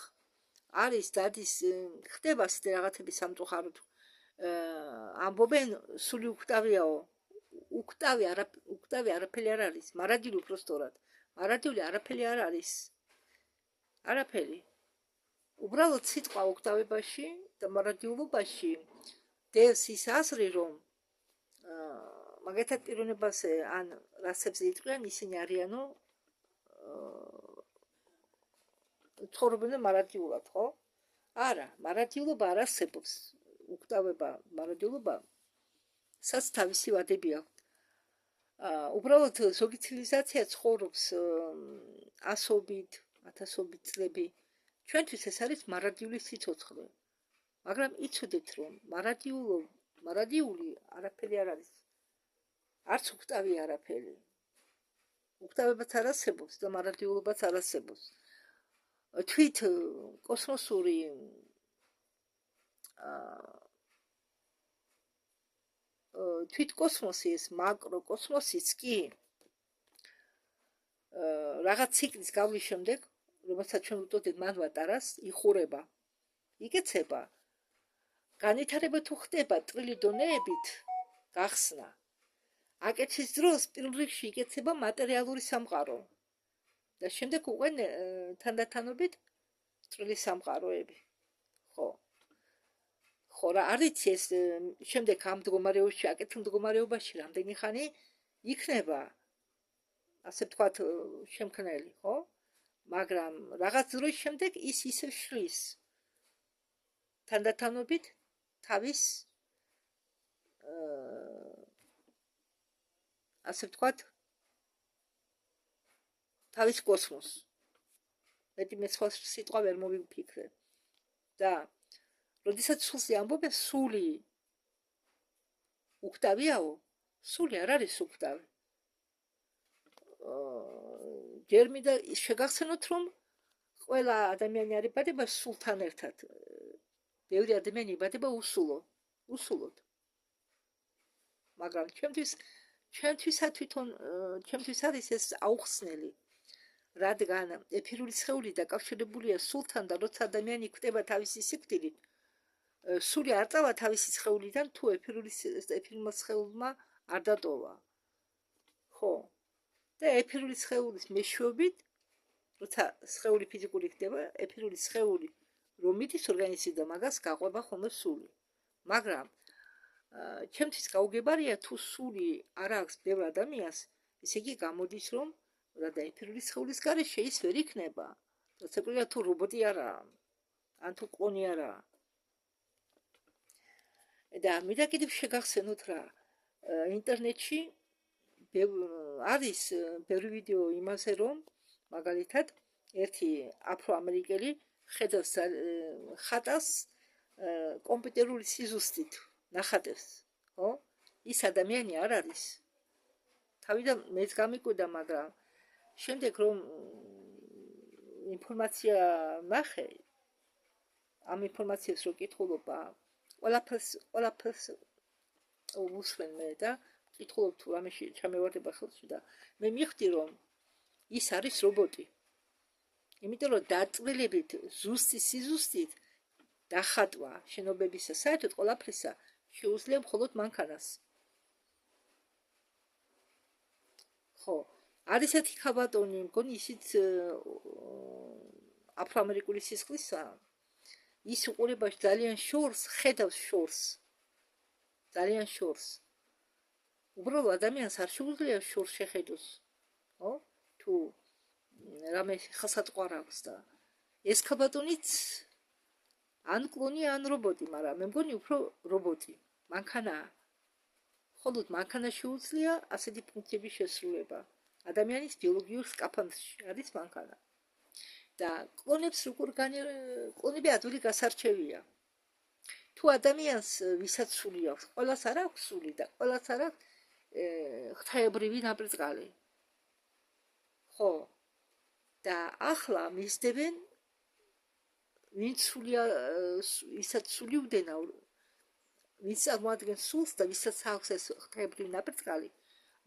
არის დადის ხდება ასეთი რაღაცები სამწუხაროდ. ამბობენ სული უქტავიაო. უქტავი არაფერი არ არის, მარადილი უბრალოდ. მარადილი არაფერი არ არის. არაფერი. უბრალოდ სიტყვა უქტავებაში და მარადილობაში დევს ის აზრი, რომ მაგათად პიროვნებაზე ან რასებზე იტყვიან, ისინი არიანო ცხოვრობენ მარადილულად, ხო? არა, მარადილობა არ არსებობს. უქტავება, მარადილობა საც თავისი ვადები აქვს. უბრალოდ ზოგი ცივილიზაცია ცხოვრობს ასობით, ათასობით წლები. ჩვენთვის ეს არის მარადიული სიცოცხლე. მაგრამ იცოდეთ, რომ მარადიული არაფერი არ არის. არც უქტავი არაფერი. უქტავებაც არ არსებობს და მარადილობაც არ არსებობს. თვით კოსმოსური თვით კოსმოსი, ეს მაკროკოსმოსიც კი რაღაც ციკლის გავლის შემდეგ, რომელსაც ჩვენ ვუწოდეთ მანვატარას, იხურება, იკეცება. განვითარება თუ ხდება წვრილი დონეებით გახსნა. აკეცის დროს პირველ რიგში იკეცება მატერიალური სამყარო და შემდეგ უკვე თანდათანობით წვრილი სამყაროები. ხო რა არ იცი ეს შემდეგ ამ მდგომარეობაში აკეთილ მდგომარეობაში რამდენი ხანი იქნება ასე ვთქვათ შემქმნელი, ხო? მაგრამ რაღაც დროის შემდეგ ის ისე შლის თანდათანობით თავის ასე ვთქვათ თავის კოსმოსს. მეტი მე სხვა სიტყვა ვერ მოვიფიქრე. და როდესაც სულზე ამბობენ სული უხტავიაო, სული არ არის უხტავი. ჯერ მინდა შეგახსენოთ, რომ ყველა ადამიანი არ იბადება სულთან ერთად. ბევრი ადამიანი იბადება უსულოდ. მაგრამ ჩემთვის არის ეს აუხსნელი. რადგან ეფირული სხეული დაკავშირებულია სულთან და როცა ადამიანი ხვდება თავისი სიკვდილით, სული არ წავა თავისი სხეულიდან თუ ეფირულმა სხეულმა არ დატოვა. ხო. და ეფირული სხეულის მეშვეობით, როცა სხეული ფიზიკური ხდება, ეფირული სხეული რომ მიდის ორგანიზმიდან, მაგას გაყვება ხოლმე სული. მაგრამ ჩემთვის გაუგებარია თუ სული არ აქვს ბევრ ადამიანს, ესე იგი გამოდის რომ და ეფირული სხეულის გარეშე ის ვერ იქნება. როცა თუ რობოტი არაა, ან თუ კლონი არაა. და მინდა კიდევ შეგახსენოთ რა, ინტერნეტში არის ბევრი ვიდეო იმაზე, რომ მაგალითად ერთი აფროამერიკელი ხედავს ხატას კომპიუტერული სიზუსტით ნახატებს, ხო? ის ადამიანი არ არის. თავიდან მეც გამიკვირდა, მაგრამ შემდეგ რომ ინფორმაცია ნახე, ამ ინფორმაციას რო კითხულობა, ყველაფერს უსვენ მე და კითხულობ თუ რამეში ჩამევარდება ხელში და მე მივხვდი რომ ის არის რობოტი. იმიტომ რომ დაწვრილებით ზუსტი სიზუსტით დახატვა შენობებისა საერთოდ ყველაფრისა შეუძლია მხოლოდ მანქანას. ხო, არის ერთი ქაბატონი, მგონი ისიც აფროამერიკული სისხლისაა. ის უყურება ძალიან შორს, ხედავს შორს. ძალიან შორს. უბრალოდ ადამიანს არ შეუძლია შორს შეხედოს. ხო? თუ რამე ხასატყვარ აქვს და ეს ქაბატონიც ან კლონი, ან რობოტი, მაგრამ მე მგონი უფრო რობოტი, მანქანაა. მხოლოდ მანქანა შეუძლია ასეთი ფუნქციების შესრულება. ადამიანის ბიოლოგიურ სკაფანდრში არის მანქანა. და კლონებს კლონები ადვილი გასარჩევია. თუ ადამიანს ვისაც სული აქვს, ყველას არ აქვს სული და ყველას არ აქვს ღვთაებრივი ნაპრწყალი. ხო. და ახლა მისდევენ ვინც სულია ისაც სული უდენა, ვინც წარმოადგენს სულს და ვისაც აქვს ეს ღვთაებრივი ნაპრწყალი,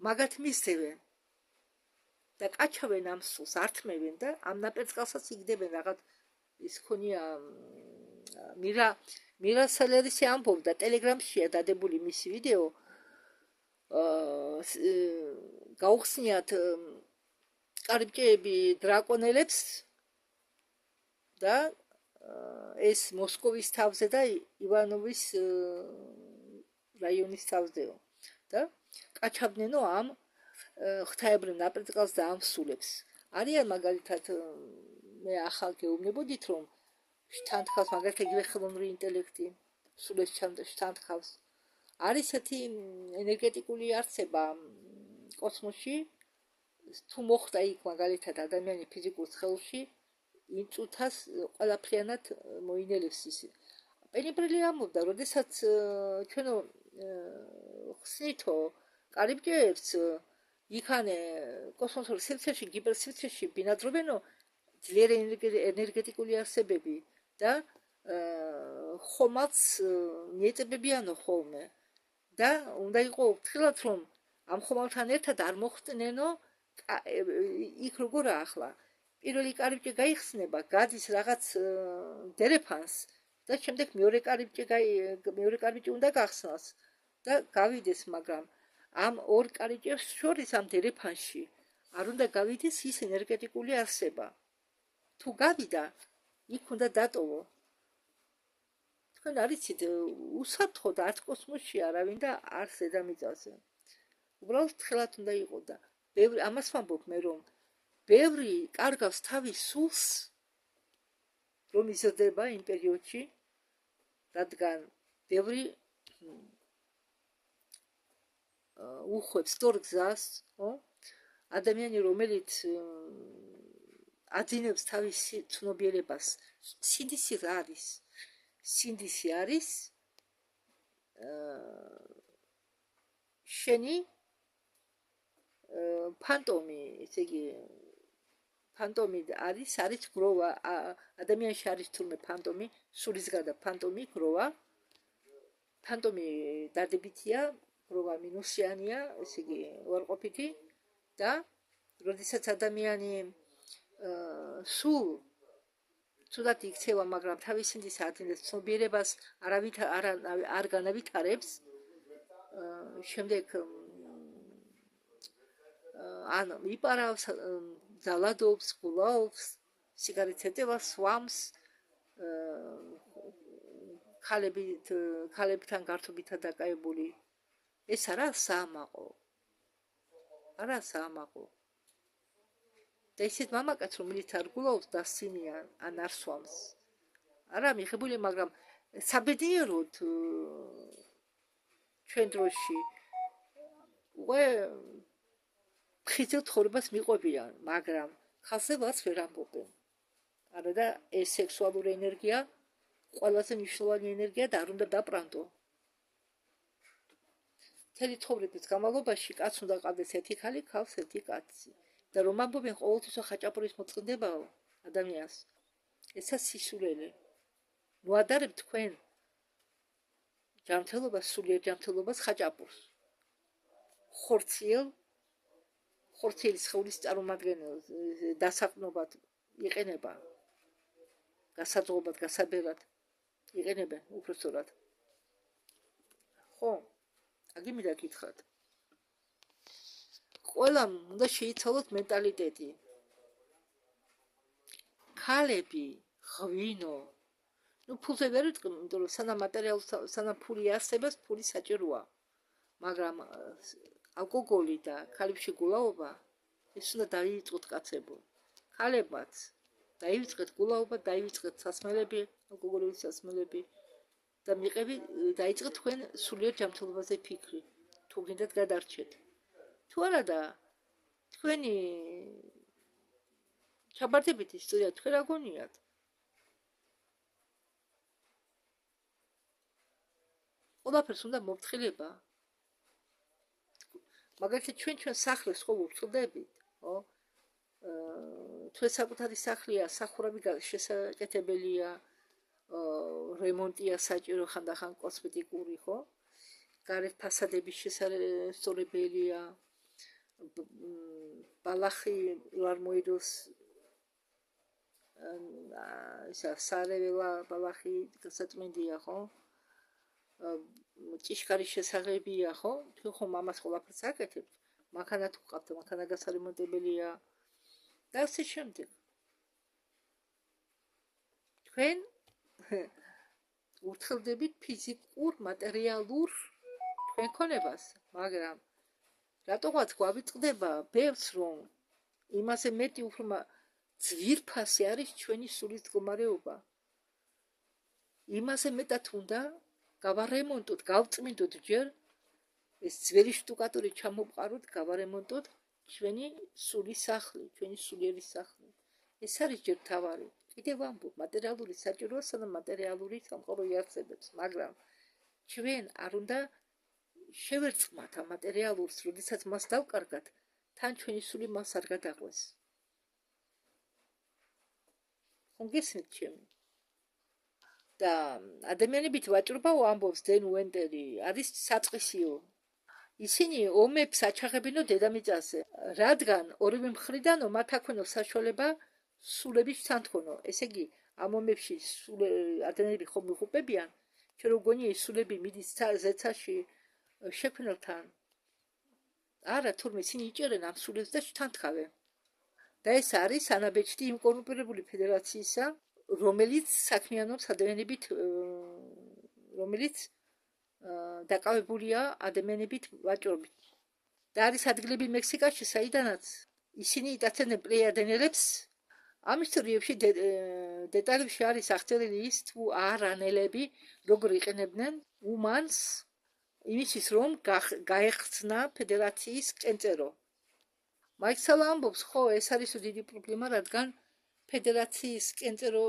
მაგათ მისდევენ. და კაჩავენ ამ სულს, ართმევენ და ამ ნაპრწყალსაც იგდებენ რაღაც ის ქონია მირა სალერისი ამბობდა ტელეგრამშია დადებული მისი ვიდეო გაუხსნიათ კარიბჭეები დრაკონელებს და ეს მოსკოვის თავზე და ივანოვის რაიონის თავზეო და კაჩავდნენო ამ ღვთაებრივ ნაპრწყალს და ამ სულებს. არიან მაგალითად მე ახალ გეუბნებოდით რომ შთანთქავს მაგალითად იგივე ხელოვნური ინტელექტი სულებს შთანთქავს. არის ერთი ენერგეტიკული არსება კოსმოსში, თუ მოხდა იქ მაგალითად ადამიანი ფიზიკურ სხეულში, იმ წუთას ყველაფრიანად მოინელებს ის. პენიბრელი ამბობდა, როდესაც ჩვენო ხსნითო კარიბჭეებს იქანე კოსმოსურ სივრცეში, გიპერსივრცეში ბინადრობენო ძლიერი ენერგეტიკული არსებები და ხომალდს მიეწებებიანო ხოლმე და უნდა იყო ფრთხილად რომ ამ ხომალდთან ერთად არ მოხდნენო იქ როგორა ახლა პირველი კარიბჭე გაიხსნება, გადის რაღაც დერეფანს და შემდეგ მეორე კარიბჭე უნდა გახსნას და გავიდეს, მაგრამ ამ ორ კარიბჭეს შორის ამ დერეფანში არ უნდა გავიდეს ის ენერგეტიკული არსება. თუ გავიდა, იქ უნდა დატოვო. თქვენ არიცით, უსაფრთხოდ არც კოსმოსში არავინ და არც დედამიწაზე. უბრალოდ თხელად უნდა იყო და ბევრი ამას ვამბობ მე, რომ ბევრი კარგავს თავის სულს, რომ იზრდება იმ პერიოდში, რადგან ბევრი უხვევს სწორ გზას, ხო? ადამიანი, რომელიც აძინებს თავის ცნობიერებას, სინდისი რა არის? სინდისი არის შენი ფანტომი, ესე იგი ფანტომი არის გროვა, ადამიანში არის თურმე ფანტომი, სულის გარდა ფანტომი, გროვა. ფანტომი დადებითია, გროვა მინუსიანია, ესე იგი უარყოფითი და როდესაც ადამიანი სულ ცუდად იქცევა, მაგრამ თავის სინდის აძინებს ცნობიერებას არ განავითარებს, შემდეგ ან იპარავს, ძალადობს, გულაობს, სიგარეტს ეტევას, სვამს, ქალებთან გართობითა დაკავებული. ეს არა საამაყო. არა საამაყო. და ისეთ მამაკაც, რომელიც არ გულაობს და სინიან, ან არ სვამს. არა მიღებული, მაგრამ საბედნიეროდ ჩვენ დროში უკვე ხიძელ ცხოვრებას მიყვებიან, მაგრამ ხალხზე ვაც ვერ ამბობენ. არა და ეს სექსუალური ენერგია ყველაზე მნიშვნელოვანი ენერგია და არ უნდა დაპრანდო. მთელი ცხოვრების განმავლობაში კაცს უნდა ყავდეს ერთი ქალი, ქალს ერთი კაცი. და რომ ამბობენ ყოველთვის ხაჭაპურის მოწყდებაო ადამიანს. ესა სისულელე. მოადარებთ თქვენ ჯანმრთელობას, სულიერ ჯანმრთელობას ხაჭაპურს. ხორციელი სხეულის წარმომადგენელს დასაყრდნობად იყენება. გასაძღობად, გასაბერად იყენებენ უпростоრად. ხო, აგიმიდა გითხრათ. ყველამ უნდა შეიცვალოს მენტალიტეტი. ქალები, ღვინო. ფულზე ვერ ვიტყვი, იმიტომ რომ სანამ ფული არსებობს, ფული საჭიროა. მაგრამ ალკოგოლი და ქალებში გულაობა ეს უნდა დაიწყოთ კაცებო. ქალებმაც დაივიწყეთ გულაობა, დაივიწყეთ სასმელები, ალკოგოლური სასმელები და დაიწყეთ თქვენ სულიერ ჯანმრთელობაზე ფიქრი. თუ გინდათ გადარჩეთ. თუ არა და თქვენი ჩაბარდებითი ისტორია თქვენ რა გონიათ? ყველაფერს უნდა მოფრთხილება. მაგალითად ჩვენ სახლებს ხო ვუფრთხილდებით, ხო? თქვენ საკუთარი სახლია, სახურავი შესაკეთებელია, რემონტია საჭირო, ხანდახან კოსმეტიკური, ხო? გარეთ ფასადების შესასწორებელია, ბალახი არ მოიდოს, ისა სარეველა ბალახი გასაწმენდია, ხო? ჭიშკარის შესაღებია, ხო? თქვენ ხომ ამას ყველაფერს აკეთებთ, მანქანა თუ ყავთ, მანქანა გასარემონტებელია და ასე შემდეგ. თქვენ ურთხელდებით ფიზიკურ, მატერიალურ თქვენ ქონებას, მაგრამ რატოღაც გვავიწყდება ბევრს, რომ იმაზე მეტი უფრო ძვირფასი არის ჩვენი სულის მდგომარეობა. იმაზე მეტად უნდა გავარემონტოთ, გავწმინდოთ ჯერ ეს ძველი შტუკატური ჩამოვყაროთ, გავარემონტოთ ჩვენი სულის სახლი, ჩვენი სულიერი სახლი. ეს არის ჯერ თავარი. კიდევ ვამბობ, მატერიალური საჭიროა, სანამ მატერიალური სამყარო იარსებებს, მაგრამ ჩვენ არ უნდა შევერწყმათ ამ მატერიალურს, როდესაც მას დავკარგათ, თან ჩვენი სული მას არ გადაყვეს. ხომ გესმით ჩემი? და ადამიანებით ვაჭრობა ვამბობს დენ უენტერი არის საწყისიო. ისინი ომებს აჩაღებინო დედამიწაზე, რადგან ორივე მხრიდანო მათ აქვენო საშუალება სულების თანთხონო. ესე იგი, ამ ომებში ადამიანები ხომ იღუპებიან, ჩვენ რო გონია ის სულები მიდის ზეცაში შექმნელთან. არა, თურმე ისინი იჭერენ ამ სულებს და შთანთხავენ. და ეს არის ანაბეჭდი იმ კორუმპირებული ფედერაციისა, რომელიც საქმიანობს ადამიანებით, რომელიც დაკავებულია ადამიანებით ვაჭრობით. და არის ადგილები მექსიკაში, საიდანაც ისინი იტაცებენ პლეიადენელებს. ამ ისტორიებში დეტალებში არის აღწერილი ის, თუ არანელები როგორ იყენებდნენ უმანს იმისთვის, რომ გაეხსნა ფედერაციის კენწერო. მაიქსალა ამბობს, ხო, ეს არის დიდი პრობლემა, რადგან ფედერაციის კენწერო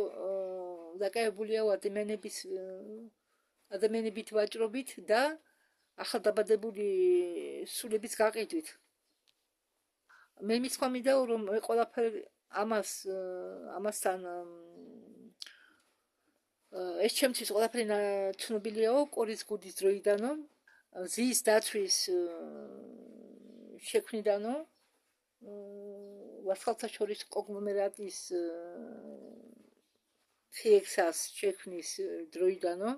დაკავებულია ადამიანებით ვაჭრობით და ახალდაბადებული სულების გაყიდვით. მე მithქვა მინდა, რომ ყველაფერი ამასთან ეს ჩემთვის ყველაფერი ცნობილიაო კორის გუდის დროიდანო, ზის დაცვის შექმნიდანო, ვასხალთა შორის კონგლომერატის ფიექსას შექმნის დროიდანო,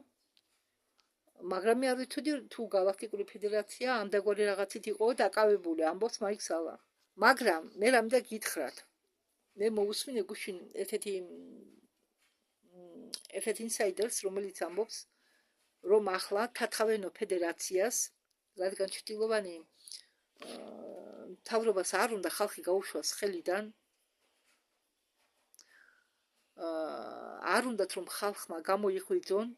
მაგრამ მე არ ვიცოდი თუ გალაქტიკური ფედერაცია ამდაგვარი რაღაცით იყო დაკავებული, ამბობს მაიქსალა. მაგრამ მე რამდა გითხრათ. მე მოусმინე გუშინ ერთ-ერთი ინსაიდერს, რომელიც ამბობს, რომ ახლა თათხავენო ფედერაციას, რადგან ჩრდილოვანი მთავრობას არ უნდა ხალხი გაუშვას ხელიდან, არ უნდათ რომ ხალხმა გამოიღვიძონ,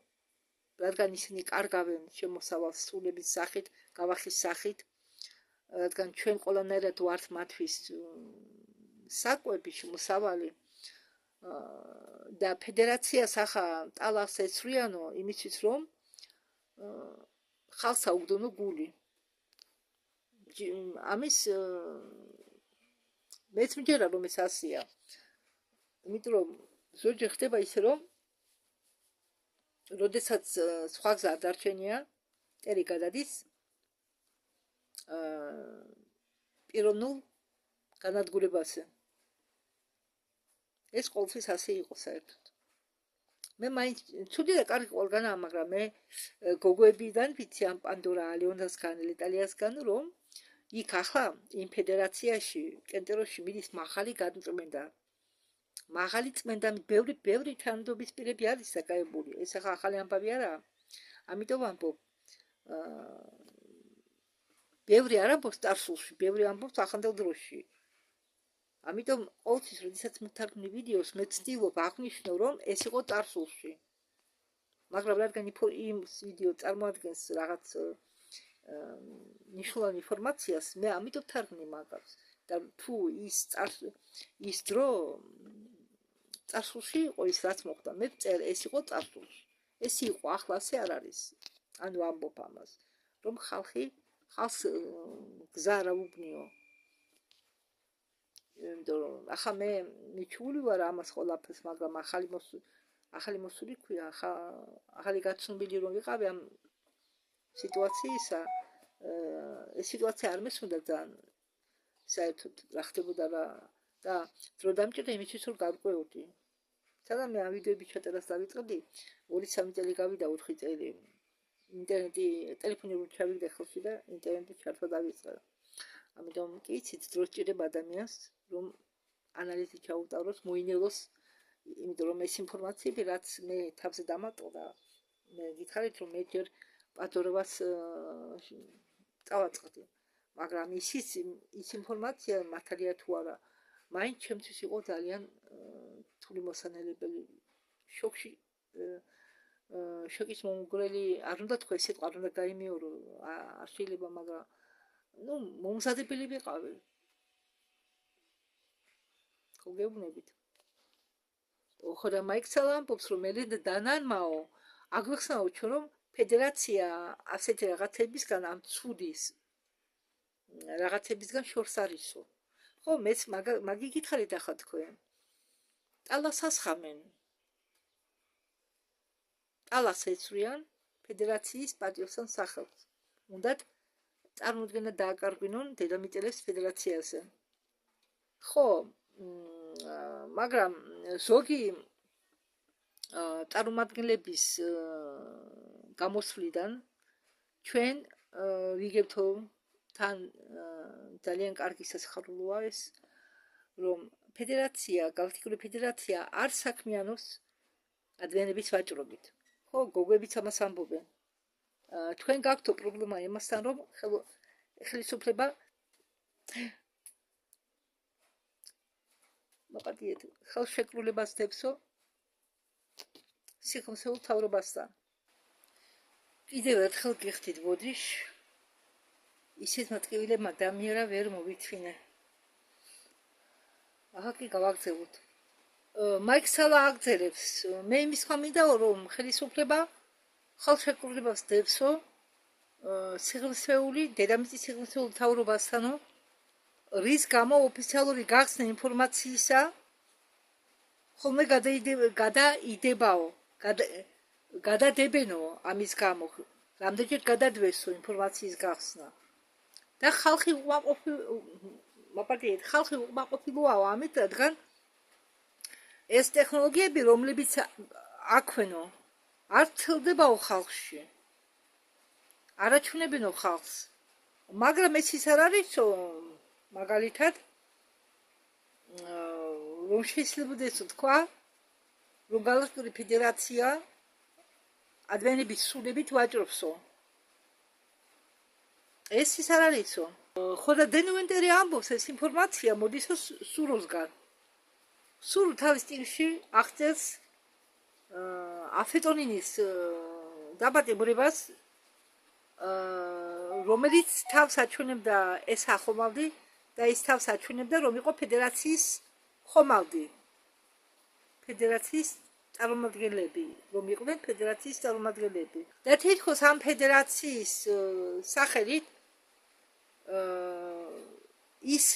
რადგან ისინი კარგავენ შემოსავალს სულების სახით, გავახის სახით, რადგან ჩვენ ყველანაირად ვართ მათთვის საკვები შემოსავალი და ფედერაციას ახლა ტალახს ეცვლიანო იმისთვის, რომ ხალხს აუგდონო გული. ამის მეც მჯერა რომ ეს ასია. იმიტომ რომ ზოგჯერ ხდება ისე რომ როდესაც სხვა გზა არ დარჩენია, ტერი გადადის პიროვნულ განადგურებაზე. ეს ყოველთვის ასე იყო საერთოდ. მე მაინც ცუდი და კარგი ყველგანაა, მაგრამ მე გოგოებიდან ვიცი ამ პანდორა ალეონასგან, იტალიასგან, რომ იქ ახლა იმ ფედერაციაში, კენტეროში მიდის მაღალი გადმწმენდა. მაღალი წმენდა, ბევრი თანამდებობის პირები არის დაკავებული. ეს ახლა ახალი ამბავი არაა. ამიტომ ამბობ, ბევრი არ ამბობს წარსულში, ბევრი ამბობს ახლანდელ დროში. ამიტომ ყოველთვის, როდესაც მივთარგმნი ვიდეოს, მე ვცდილობ აღვნიშნო, რომ ეს იყო წარსულში. მაგრამ რადგან იმ ვიდეო წარმოადგენს რაღაც ნიშნულოვან ინფორმაციას, მე ამიტომ თარგმნი მაგავს. და თუ ის დრო წარსულში იყო ის რაც მოხდა, მე ვწერ ეს იყო წარსულში. ეს იყო, ახლა ასე არ არის. ანუ ამბობ ამას, რომ ხალხს გზა არ აუგნიო. ახლა მე მიჩვეული ვარ ამას ყველაფერს, მაგრამ ახალი მოსული ქვია, ახალი გაცნობილი რომ ვიყავი ამ სიტუაციისა, ეს სიტუაცია არ მესმოდა ძალიან საერთოდ რა ხდებოდა და დრო დამჭირდა იმისთვის რომ გავყვეოდი. სადაც მე ამ ვიდეოების ჩაწერას დავიწყდი, 2-3 წელი გავიდა, 4 წელი. ინტერნეტი, ტელეფონი რო ჩავიგდე ხელში და ინტერნეტი ჩართვა დავიწყე. ამიტომ კი იცით, დრო სჭირდება ადამიანს, რომ ანალიზი ჩაუტაროს, მოინელოს, იმიტომ რომ ეს ინფორმაციები, რაც მე თავზე დამატყდა, მე გითხარით, რომ მე ჯერ პატორებას წავაწყდი. მაგრამ ის ინფორმაცია მართალია თუ არა, მაინც ჩემთვის იყო ძალიან რთული მოსანელებელი. შოკის მომგვრელი არ უნდა თქვა ეს სიტყვა, არ უნდა გაიმეორო, არ შეიძლება, მაგრამ მომზადებელი ვიყავი. ხო გეუბნებით. ხო და მაიქსალა ამბობს, რომ მე დანანმაო, აგვიხსნაო ჩვენ, რომ ფედერაცია ასეთი რაღაცებისგან ამ ცუდის რაღაცებისგან შორს არისო. ხო, მეც მაგი გითხარით ახლა თქვენ. ტალას ასხამენ. ტალას ეცვლიან ფედერაციის პატრიოტთან სახელს. უნდათ წარმოუდგენა დააკარგვინონ დედამიწელებს ფედერაციაზე. ხო, მაგრამ ზოგი წარმომადგენლების გამოსვლიდან ჩვენ ვიგებთ თან ძალიან კარგი სასახარულოა ეს, რომ ფედერაცია, გალაქტიკური ფედერაცია არ საქმიანობს ადვენების ვაჭრობით. ხო, გოგოებიც ამას ამბობენ. თქვენ გაქვთ პრობლემა იმასთან, რომ ხელისუფლება მოგადიეთ ხელშეკრულებას დებსო სიხმსეულ მთავრობასთან. კიდევ ერთხელ გიხდით ბოდიშ, ისეთ მატკივილებმა დამიერა ვერ მოვითვინე. ახლა კი გავაგზავნოთ. მაიკ სალა აგზელებს. მე იმის ხმა მინდა რომ ხელისუფლება ხელშეკრულებას დებსო სიღრმისეული დედამიწის სიღრმისეულ მთავრობასთანო, რის გამო ოფიციალური გახსნა ინფორმაციისა ხოლმე გადადებენო ამის გამო, რამდენჯერ გადადვესო ინფორმაციის გახსნა. და ხალხი უკმაყოფილოა ამით, რადგან ეს ტექნოლოგიები, რომლებიც აქვენო, არ ცელდებაო ხალხში. არაჩვენებენო ხალხს. მაგრამ ეს ის არ არისო, მაგალითად, რომ შეიძლება თქვა, რომ გალაქტიკური ფედერაცია ადვენების სულებით ვაჭრობსო. ეს ის არ არისო. ხო და დენუენტერი ამბობს ეს ინფორმაცია მოდისო სუროსგან. სურუ თავის სტილში აღწერს აფეტონინის დაბატებულებას, რომელიც თავს აჩვენებდა ეს ახომალდი და ის თავს აჩვენებდა, რომ იყო ფედერაციის ხომალდი. ფედერაციის წარმომადგენლები, რომ იყვნენ ფედერაციის წარმომადგენლები. და თითქოს ამ ფედერაციის სახელით ის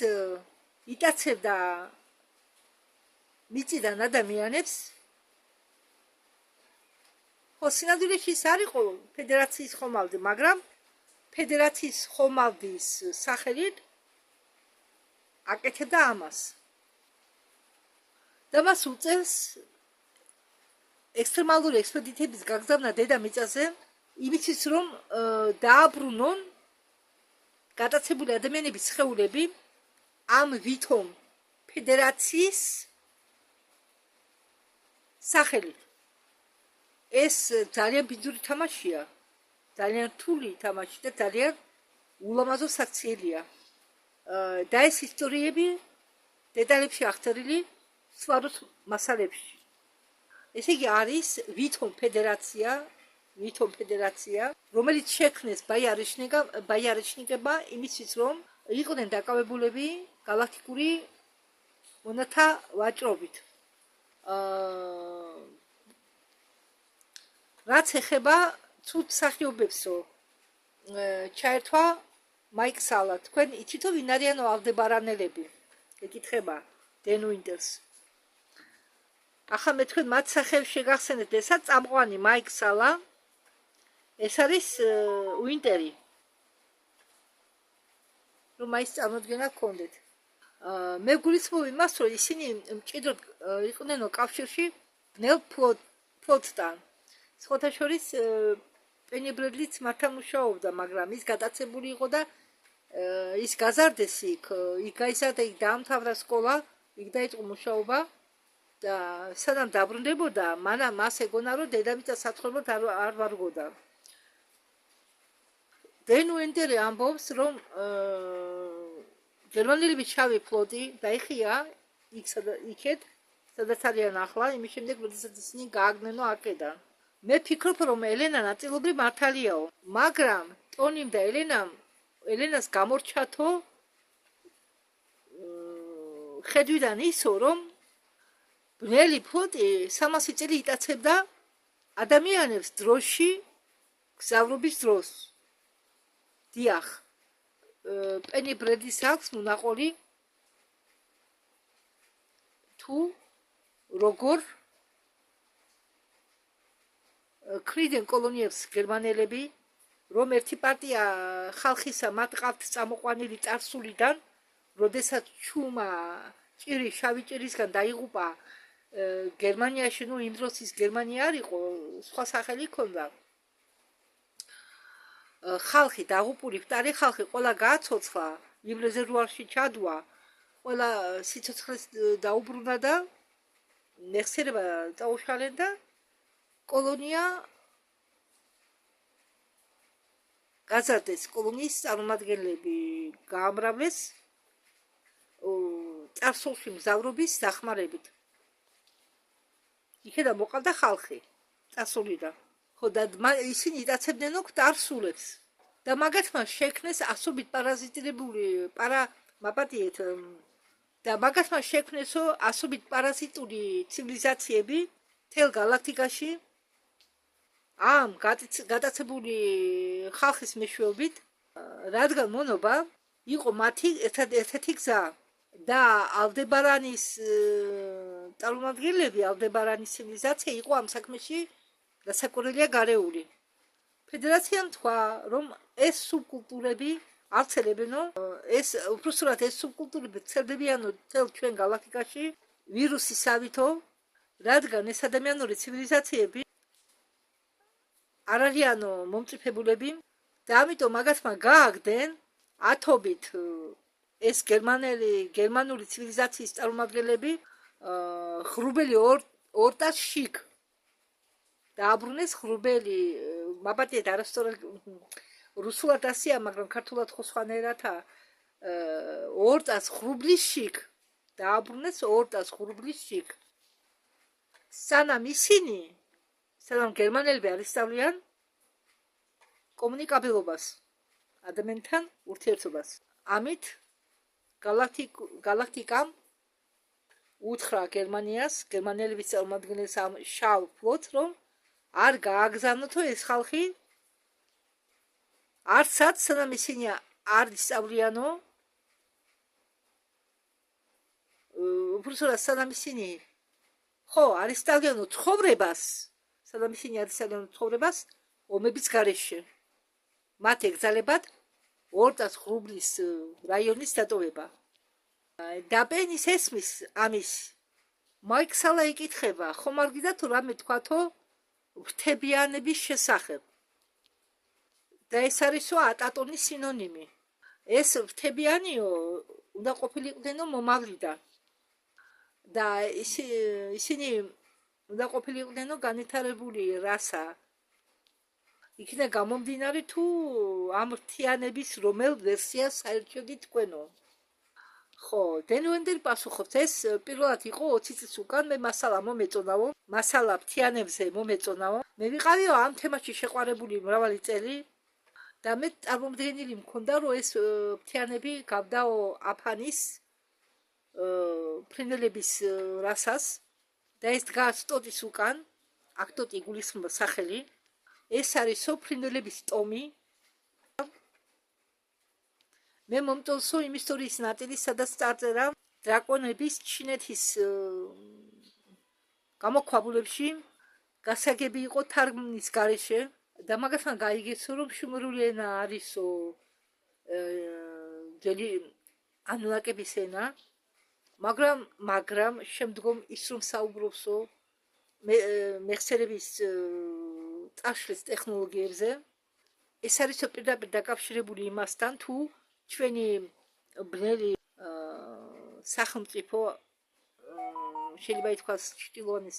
იტაცებდა მიწიდან ადამიანებს. ხო, სინამდვილეში ის არ იყო ფედერაციის ხომალდი, მაგრამ ფედერაციის ხომალდის სახელით აკეთებდა ამას. და მას უწევს ექსტრემალური ექსპედიტების გაგზავნა დედამიწაზე, იმისთვის რომ დააბრუნონ გადაცებული ადამიანების სხეულები ამ ვითომ ფედერაციის სახელით. ეს ძალიან ბიძური თამაშია, ძალიან რთული თამაში და ძალიან ულამაზო საქციელია. და ეს ისტორიები დეტალებში აღწერილი სვაროს მასალებში. ესე იგი არის ვითომ ფედერაცია, რომელიც შექმნეს ბაიარიშნიკებმა იმისთვის, რომ იყვნენ დაკავებულები გალაქტიკური მონათა ვაჭრობით. რაც ეხება ცუდ მსახიობებსო, ჩაერთვა მაიკ სალა. თქვენ იცით ვინ არიანო ალდებარანელები? ეკითხება დენ უინტერს. ახლა მე თქვენ მათ სახეებს შეგახსენეთ, ესა წამყვანი მაიკ სალა, ეს არის უინტერი. რომ მაინც წარმოდგენა გქონდეთ. მე გულისხმობ იმას, რომ ისინი მჭიდროდ იყვნენო კავშირში ბნელ ფლოტთან. სხვათა შორის პენი ბრედლიც მართლა მუშაობდა, მაგრამ ის გადაცებული იყო და ის გაზარდეს იქ გაიზარდა, იქ დაამთავრა სკოლა, იქ დაიწყო მუშაობა და სანამ დაბრუნდებოდა, მანამ მას ეგონა, რომ დედამიწა საცხოვრებლად არ ვარგოდა. დენ უინტერი ამბობს, რომ გერმანელების შავი ფლოტი დაიხია იქეთ, სადაც არიან ახლა, იმის შემდეგ, როდესაც ისინი გააგნენო აქედან. მე ფიქრობ, რომ ელენა ნაწილობრივ მართალიაო, მაგრამ ტონიმ და ელენას გამორჩათო ხედვიდან ისო, რომ ბნელი ფლოტი 300 წელი იტაცებდა ადამიანებს დროში, გზავრობის დროს. დიახ, პენი ბრედის აქვს მონაყოლი თუ როგორ ქრიდენ კოლონიებს გერმანელები, რომ ერთი პარტია ხალხისა მათ ყავთ წამოყვანილი წარსულიდან, როდესაც ჩუმა ჭირი შავი ჭირისგან დაიღუპა გერმანიაში, ნუ იმ დროს ის გერმანია არ იყო, სხვა სახელი ჰქონდა. ხალხი დაღუპული მკვდარი ხალხი ყველა გააცოცხლა, იმ რეზერვუარში ჩადვა, ყველა სიცოცხლეს დაუბრუნა და მეხსიერება წაუშალენ და კოლონია გაზარდეს, კოლონიის წარმომადგენლები გაამრავლეს წარსულში მგზავრობის დახმარებით. იქედან მოყავდა ხალხი წარსულიდან. ხო და ისინი იტაცებდნენ დარსულებს და მაგათმა შექმნეს ასობით პარაზიტირებული მაპატიეთ და მაგათმა შექმნესო ასობით პარაზიტული ცივილიზაციები მთელ გალაქტიკაში ამ გადაცებული ხალხის მეშვეობით, რადგან მონობა იყო მათი ერთ-ერთი გზა და ალდებარანის წარმომადგენლები, ალდებარანის ცივილიზაცია იყო ამ საქმეში დასაკვირველია გარეული. ფედერაციამ თქვა, რომ ეს სუბკულტურები არცელებენო, ეს უბრალოდ ეს სუბკულტურები ვრცელდებიანო მთელ ჩვენ გალაქტიკაში ვირუსისავითო, რადგან ეს ადამიანური ცივილიზაციები არ არიანო მომწიფებულები და ამიტომ მაგათმა გააგდნენ ათობით ეს გერმანული ცივილიზაციის წარმომადგენლები ღრუბელი ორტას შიგ დააბრუნეს ღრუბელი მაპატიეთ არასწორად რუსულად ასია, მაგრამ ქართულად ხო სხვანაირადაა ორტას ღრუბლის შიგ დააბრუნეს ორტას ღრუბლის შიგ სანამ გერმანელები არ ისწავლიან კომუნიკაბილობას, ადამიანთან ურთიერთობას. ამით გალაქტიკამ უთხრა გერმანელების წარმომადგენლებს ამ შავ ფლოტს, რომ არ გააგზავნოთო ეს ხალხი არცაც, სანამ ისინი არ ისწავლიანო, უბრალოდ სანამ ისინი არ ისწავლიანო ცხოვრებას, ომების გარეშე. მათ ეკრძალებათ ორტას ღრუბლის რაიონის დატოვება. და პენის ესმის ამის მაიქსალა იკითხება, ხომ არ გინდა თუ რამე თქვათო ფრთებიანების შესახებ. და ეს არისო ატატონის სინონიმი. ეს ფრთებიანიო უნდა ყოფილიყვდენო მომავლიდან. და ისინი უნდა ყოფილიყვდენო განვითარებული რასა. იქნება გამომდინარე თუ ამ ფრთიანების რომელ ვერსიას საერთოდ თქვენო. ხო, დენვენდერი პასუხობს, ეს პირველად იყო 20 წლის უკან, მე მასალა ფრთიანებზე მომეწონაო. მე ვიყავიო ამ თემაში შეყვარებული მრავალი წელი და მე წარმომდგენილი მქონდა, რომ ეს ფრთიანები გავდაო აფანის ფრინველების რასას და ეს დგას ტოტის უკან, აქ ტოტი იგულისხმება სახელი. ეს არისო ფრინველების ტომი. მე მომწონსო იმ ისტორიის ნაწილი, სადაც წარწერა დრაკონების ჩინეთის გამოქვაბულებში გასაგები იყო თარგმნის გარეშე და მაგასთან გაიგეცო, რომ შუმერული ენა არისო ძველი ანუნაკების ენა, მაგრამ შემდგომ ის რომ საუბრობსო მეხსიერების წაშლის ტექნოლოგიებზე, ეს არისო პირდაპირ დაკავშირებული იმასთან, თუ ჩვენი ბნელი სახელმწიფო, შეიძლება ითქვას ჩრდილოანი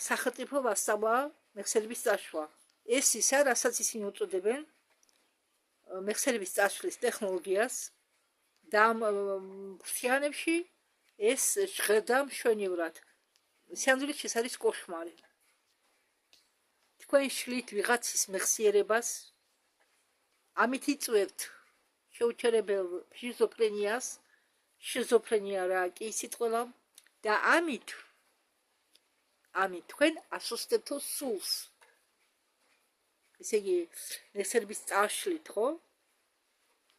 სახელმწიფო ვასწავლა მეხსიერების წაშლა. ეს ისა, რასაც ისინი უწოდებენ მეხსიერების წაშლის ტექნოლოგიას და ამ ფრთიანებში ეს ჟღერდა მშვენივრად. სიამდვილეში ეს არის კოშმარი. თქვენ შლით ვიღაცის მეხსიერებას, ამით იწვევთ შეუჩერებელ შიზოფრენია რა კი სიტყვა და ამით თქვენ ასუსტებთო სულს. ესე იგი, მეხსიერების წაშლით, ხო?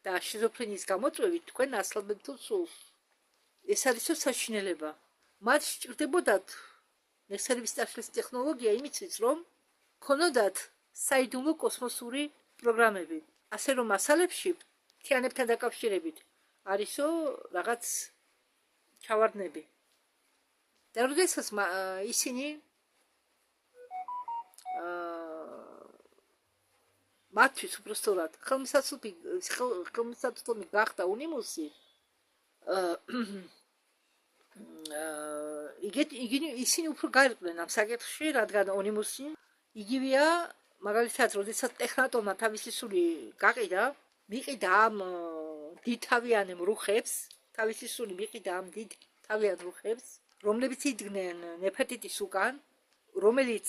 და შიზოფრენიის გამოწვევით თქვენ ასლობებთო სულს. ეს არისო საშინელება. მათ სჭირდებოდათ მეხსიერების წაშლის ტექნოლოგია იმისთვის, რომ ქონოდათ საიდუმლო კოსმოსური პროგრამები. ასე რომ მასალებში ფრთიანებთან დაკავშირებით არისო რაღაც ჩავარდნები. და როდესაც ისინი მათთვის უბრალოდ ხელმისაწვდომი გახდა უნიმუსი, ისინი უფრო გაირკვნენ ამ საკითხში, რადგან ონიმუსი იგივეა, მაგალითად, როდესაც ტექნატონმა თავისი სული გაყიდა, მიყიდა ამ დიდთავიან მრუხებს, თავისი სული მიყიდა ამ დიდთავიან მრუხებს, რომლებიც იდგნენ ნეფერტიტის უკან, რომელიც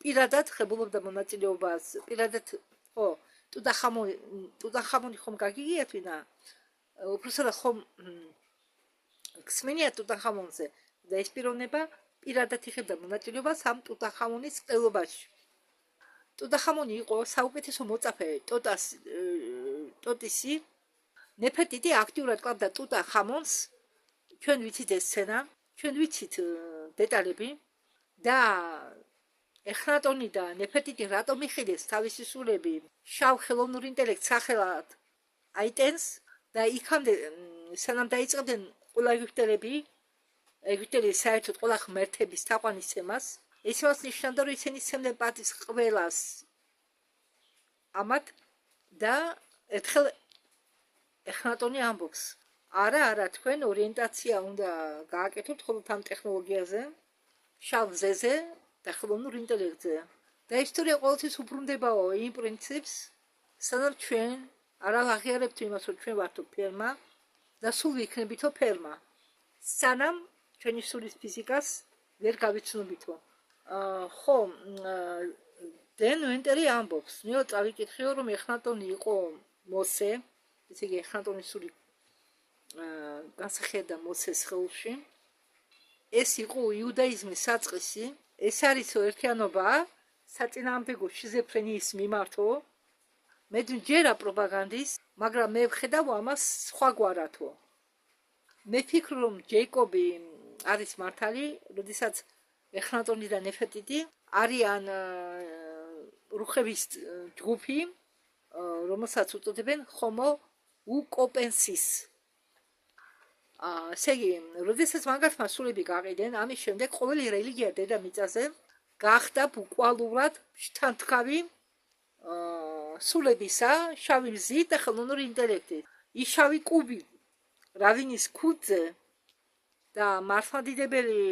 პირადად ხებულობდა მონაწილეობას, პირადად ხო, ტუტანხამონი ხომ გაგიგიათ ვინა? უბრალოდ ხომ გსმენია ტუტანხამონზე და ეს პიროვნება პირადად იხებდა მონაწილეობას ამ ტუტანხამონის ყელობაში. ტუტანხამონი იყო საუკეთესო მოწაფე ტოტისი. ნეფერტიტი აქტიურად კლავდა ტუტანხამონს. ჩვენ ვიცით ეს სცენა, ჩვენ ვიცით დეტალები და ეხნატონი და ნეფერტიტი რატომ იხილეს თავისი სულები შავ ხელოვნურ ინტელექტს სახელად აიტენს და იქამდე სანამ დაიწყებდნენ ყველა ეგვიპტელი საერთოდ ყველა ღმერთების თაყვანისცემას, ეს იმას ნიშნავდა, რომ ისინი სცემდნენ პატივს ყველას ამათ და ერთხელ ეხნატონი ამბობს, არა, თქვენ ორიენტაცია უნდა გააკეთოთ მხოლოდ ამ ტექნოლოგიაზე, შავ მზეზე და ხელოვნურ ინტელექტზე. და ისტორია ყოველთვის უბრუნდებაო იმ პრინციპს, სანამ ჩვენ არ აღიარებთ იმას, რომ ჩვენ ვართ ფერმა და სულ ვიქნებითო ფერმა. სანამ ჩვენი სულის ფიზიკას ვერ გავიცნობითო. ხო, დენ ვენტერი ამბობს, ნიო წავიკითხიო, რომ ეხნატონი იყო მოსე, ესე იგი ეხნატონის სული განსახიერდა მოსეს სხეულში. ეს იყო იუდაიზმის საწყისი, ეს არის ერთიანობა საწინააღმდეგო შიზოფრენიის მიმართო. მე ჯერა პროპაგანდის, მაგრამ მე ვხედავ ამას სხვაგვარათო. მე ვფიქრობ, რომ ჯეიკობი არის მართალი, როდესაც ეხნატონი და ნეფერტიტი არიან რუხების ჯგუფი, რომელსაც უწოდებენ ჰომო უკოპენსის. ესე იგი, როდესაც მანგარსმა სულები გაყიდნენ, ამის შემდეგ ყოველი რელიგია დედამიწაზე გახდა ბუკვალურად შთანთქავი სულებისა, შავი მზით და ხელოვნური ინტელექტით. ის შავი კუბი რავინის ქუდზე და მართლმადიდებელი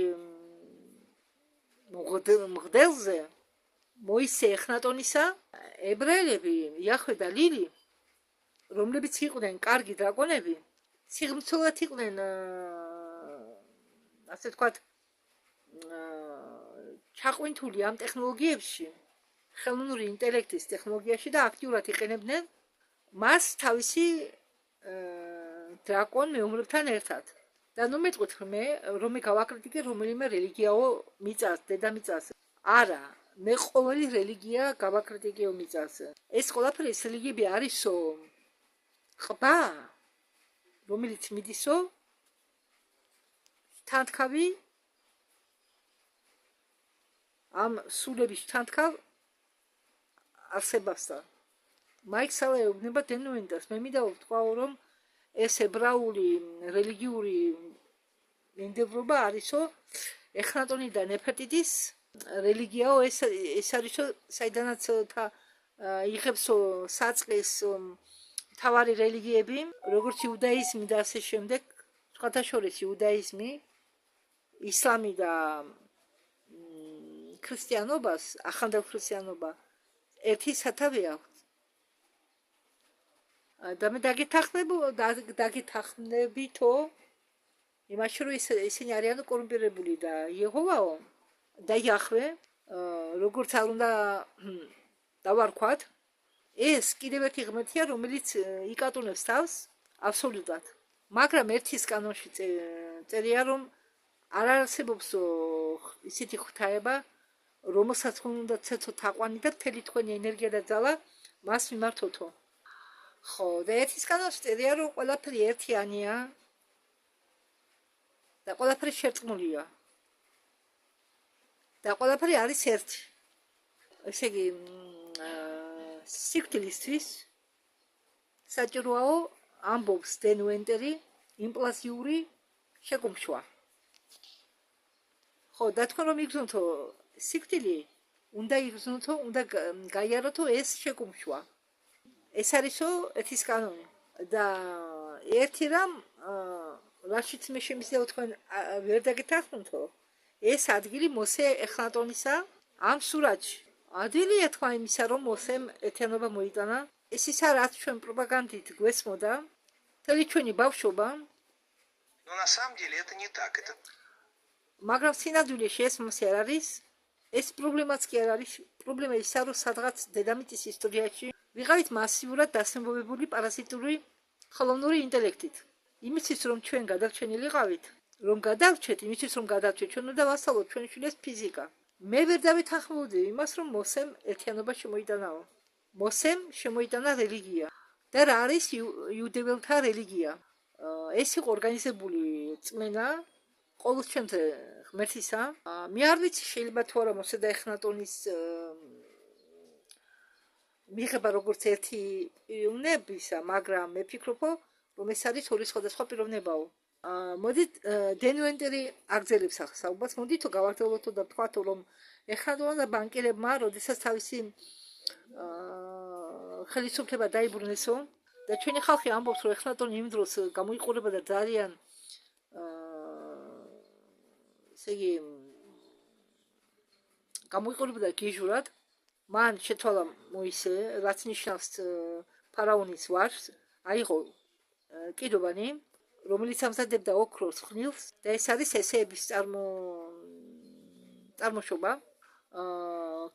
მღვდელზე მოისე ეხნატონისა ებრაელები, იახვე და ლილი, რომლებიც იყვნენ კარგი დრაკონები, სიღრმცელად იყვნენ ასე ვთქვათ ჩაყვინთული ამ ტექნოლოგიებში, ხელოვნური ინტელექტის ტექნოლოგიაში და აქტიურად იყენებდნენ მას თავისი დრაკონ მეომრებთან ერთად. და ნუ მეტყვით რომ მე გავაკრიტიკე რომელიმე რელიგიაო მიწას, დედამიწაზე. არა, მე ყოველი რელიგია გავაკრიტიკეო მიწაზე. ეს ყველაფერი ეს რელიგიები არისო ყბა, რომელიც მიდისო თანთქავი ამ სულების თანთქავ არსებასთან. მაიქსალა ეუბნება დენუენდას. მე მინდა ვთქვაო, რომ ეს ებრაული რელიგიური მიმდევრობა არისო ეხნატონი და ნეფერტიტის რელიგიაო, ეს არისო საიდანაც იღებსო საწყის მთავარი რელიგიები, როგორც იუდაიზმი და ასე შემდეგ, სხვათა შორის იუდაიზმი, ისლამი და ქრისტიანობას, ახალგაზრდა ქრისტიანობა ერთი სათავე აქვს. და მე დაგეთახმებითო იმაში, რომ ისინი არიან კორუმპირებული და იეჰოვაო და იახვე, როგორც არ უნდა დავარქვათ, ეს კიდევ ერთი ღმერთია, რომელიც იკატუნებს თავს აბსოლუტად. მაგრამ ერთის კანონში წერია, რომ არ არსებობს ისეთი ღვთაება, რომელსაც უნდა ცეცო თაყვანი და მთელი თქვენი ენერგია და ძალა მას მიმართოთო. ხო, და ერთის კანონში წერია, რომ ყველაფერი ერთიანია და ყველაფერი შერწყმულია. და ყველაფერი არის ერთი. ესე იგი, სიკვდილისთვის საჭიროა ამბობს დენ ვენტერი იმპლაზიური შეკუმშვა. ხო, და თქვენ რომ იგრძნოთო სიკვდილი, უნდა იგრძნოთო, უნდა გაიაროთო ეს შეკუმშვა. ეს არისო ერთის კანონი და ერთი რამ რაშიც მე შემიძლია თქვენ ვერ დაგეთანხმებთო ეს ადგილი მოსე ეხნატონისა ამ სურათში ადვილია თქვა იმისა რომ მოსემ ეთიანობა მოიტანა ეს ისა რაც ჩვენ პროპაგანდით გვესმოდა თელი ჩვენი ბავშვობა Но на самом деле это не так. Это მაგრამ სინამდვილეში ეს მოსე არ არის ეს პრობლემაც კი არ არის პრობლემა ისა რომ სადღაც დედამიწის ისტორიაში ვიღავით მასიურად დასამბობებული პარაზიტული ხელოვნური ინტელექტით იმისთვის რომ ჩვენ გადარჩენილიყავით რომ გადავჩეთ იმისთვის რომ გადავჩეთ ჩვენ უნდა ვასწავლოთ ჩვენი შვილის ფიზიკა მე ვერ დავითანხმებოდი იმას რომ მოსემ ერთიანობა შემოიტანაო მოსემ შემოიტანა რელიგია და რა არის იუდეველთა რელიგია ეს იყო ორგანიზებული წმენა ყოველ შემთხვევაში ღმერთისა მე არ ვიცი შეიძლება თუ არა მოსე და ეხნატონის მიღება როგორც ერთი პიროვნებისა მაგრამ მე ვფიქრობ რომ ეს არის ორი სხვადასხვა პიროვნებაო მოდით დენუენტერი აგზელებს ახსაუბას მოდით გავაგრძელოთ და ვთქვათ რომ ეხნატონმა და ბანკირებმა როდესაც თავისი ხელისუფლება დაიბრუნესო და ჩვენი ხალხი ამბობს რომ ეხნატონი იმ დროს გამოიყურება და ძალიან ესე იგი გამოიყურებოდა გიჟურად მან შეცვალა მოისე რაც ნიშნავს ფარაონის ვარს აიღო კიდობანი რომელიც ამზადებდა ოქროს ხნილს და ეს არის ესეების წარმოშობა